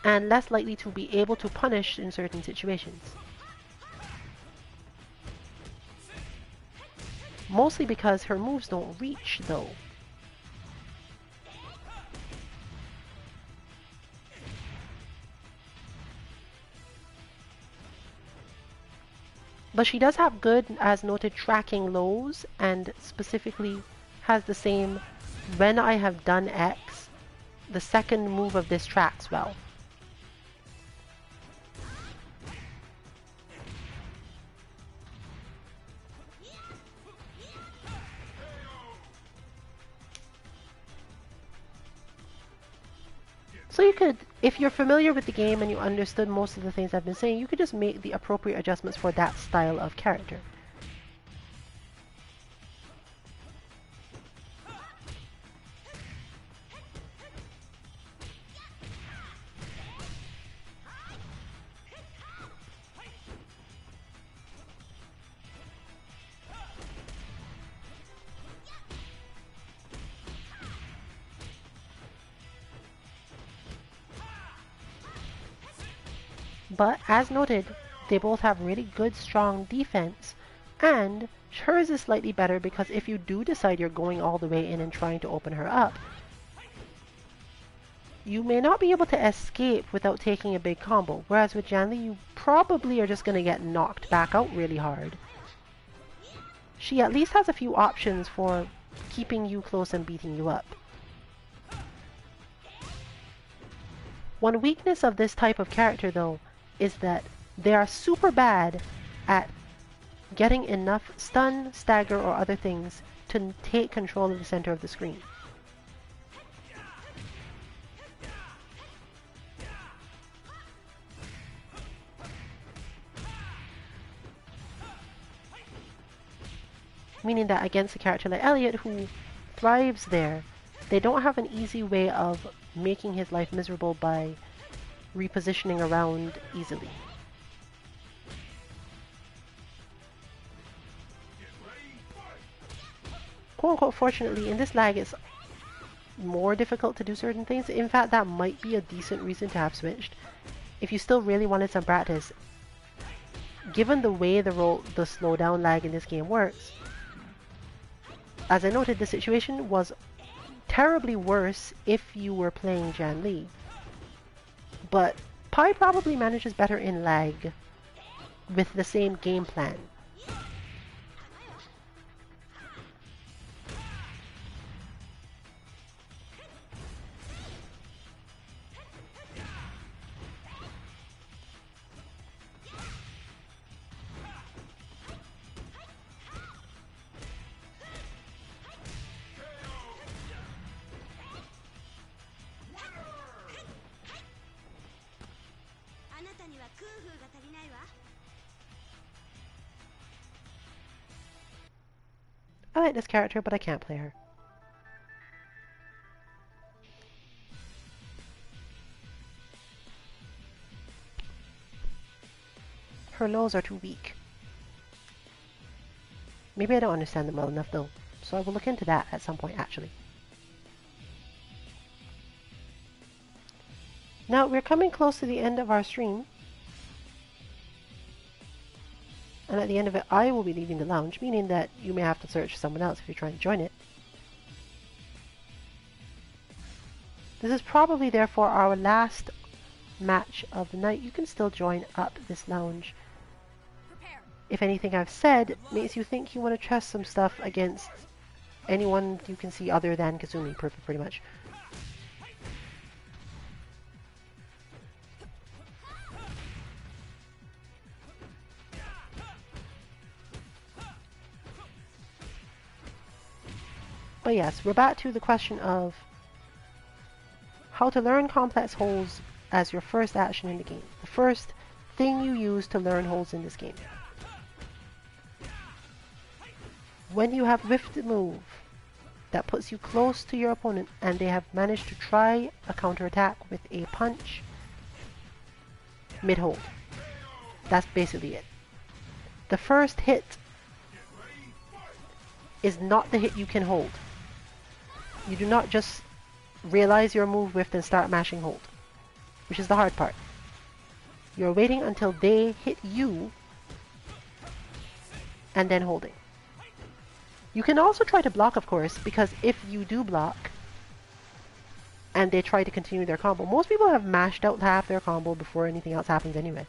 and less likely to be able to punish in certain situations. Mostly because her moves don't reach though. But she does have good, as noted, tracking lows, and specifically has the same, when I have done X, the second move of this tracks well. So you could, if you're familiar with the game and you understood most of the things I've been saying, you could just make the appropriate adjustments for that style of character. But, as noted, they both have really good, strong defense, and hers is slightly better because if you do decide you're going all the way in and trying to open her up, you may not be able to escape without taking a big combo, whereas with Janli, you probably are just going to get knocked back out really hard. She at least has a few options for keeping you close and beating you up. One weakness of this type of character, though, is that they are super bad at getting enough stun, stagger, or other things to take control of the center of the screen. Meaning that against a character like Elliot, who thrives there, they don't have an easy way of making his life miserable by repositioning around easily. Quote unquote, fortunately, in this lag it's more difficult to do certain things. In fact, that might be a decent reason to have switched. If you still really wanted some practice, given the way the slowdown lag in this game works, as I noted, the situation was terribly worse if you were playing Jan Li. But Pi probably manages better in lag with the same game plan. I like this character, but I can't play her. Her lows are too weak. Maybe I don't understand them well enough though, so I will look into that at some point actually. Now we're coming close to the end of our stream. And at the end of it, I will be leaving the lounge, meaning that you may have to search for someone else if you're trying to join it. This is probably therefore our last match of the night. You can still join up this lounge. If anything I've said makes you think you want to test some stuff against anyone you can see other than Kasumi, pretty much. But yes, we're back to the question of how to learn complex holds as your first action in the game. The first thing you use to learn holds in this game. When you have whiffed a move that puts you close to your opponent and they have managed to try a counterattack with a punch, mid-hold. That's basically it. The first hit is not the hit you can hold. You do not just realize your move whiffed and start mashing hold, which is the hard part. You're waiting until they hit you and then holding. You can also try to block, of course, because if you do block and they try to continue their combo, most people have mashed out half their combo before anything else happens anyway.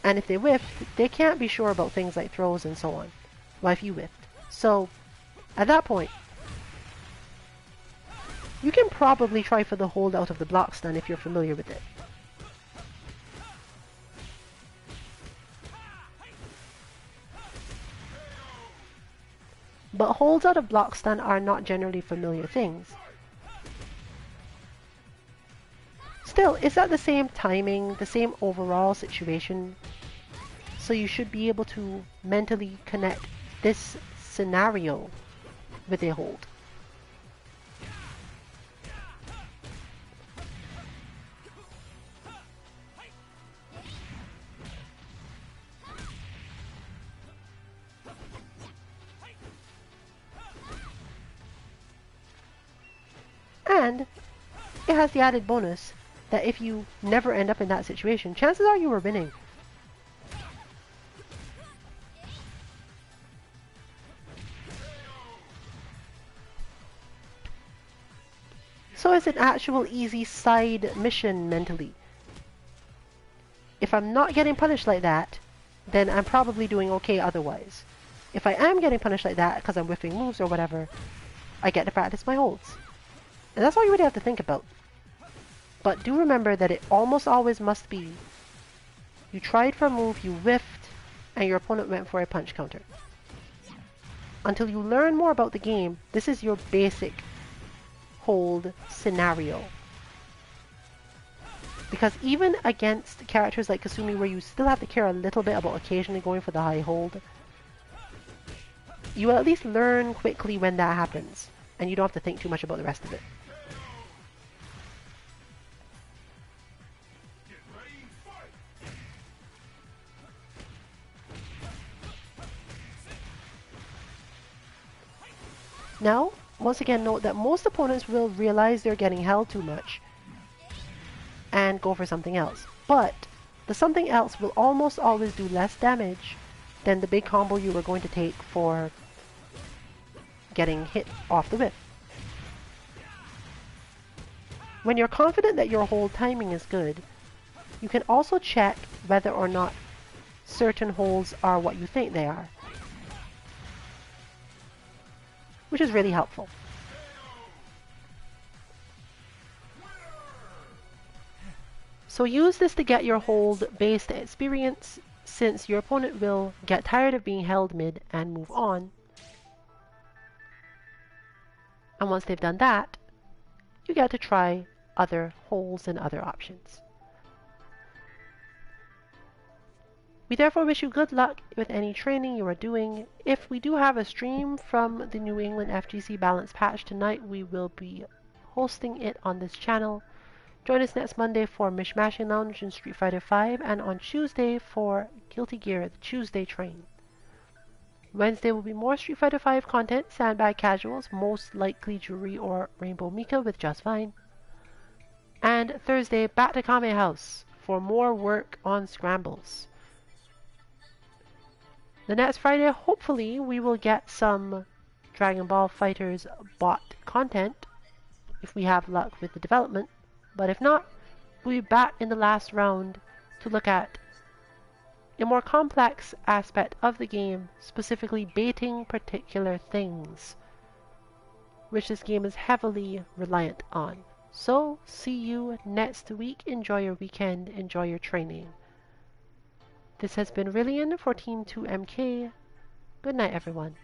And if they whiff, they can't be sure about things like throws and so on. Well, if you whiffed. So, at that point, you can probably try for the hold out of the block stun if you're familiar with it. But holds out of block stun are not generally familiar things. Still, it's at the same timing, the same overall situation, so you should be able to mentally connect this scenario with a hold. And it has the added bonus that if you never end up in that situation, chances are you were winning. So it's an actual easy side mission mentally. If I'm not getting punished like that, then I'm probably doing okay otherwise. If I am getting punished like that because I'm whiffing moves or whatever, I get to practice my holds. And that's all you really have to think about. But do remember that it almost always must be you tried for a move, you whiffed, and your opponent went for a punch counter. Until you learn more about the game, this is your basic hold scenario. Because even against characters like Kasumi, where you still have to care a little bit about occasionally going for the high hold, you will at least learn quickly when that happens, and you don't have to think too much about the rest of it. Now, once again, note that most opponents will realize they're getting held too much and go for something else. But the something else will almost always do less damage than the big combo you were going to take for getting hit off the whip. When you're confident that your hold timing is good, you can also check whether or not certain holds are what you think they are, which is really helpful. So use this to get your hold-based experience, since your opponent will get tired of being held mid and move on. And once they've done that, you get to try other holds and other options. We therefore wish you good luck with any training you are doing. If we do have a stream from the New England FGC Balance patch tonight, we will be hosting it on this channel. Join us next Monday for Mishmashing Lounge in Street Fighter V, and on Tuesday for Guilty Gear, the Tuesday train. Wednesday will be more Street Fighter V content, Sandbag Casuals, most likely Juri or Rainbow Mika with Just Fine. And Thursday, back to Kame House for more work on scrambles. The next Friday, hopefully, we will get some Dragon Ball FighterZ bot content, if we have luck with the development. But if not, we'll be back in the last round to look at a more complex aspect of the game, specifically baiting particular things, which this game is heavily reliant on. So, see you next week. Enjoy your weekend, enjoy your training. This has been Rillian for Team 2MK. Good night, everyone.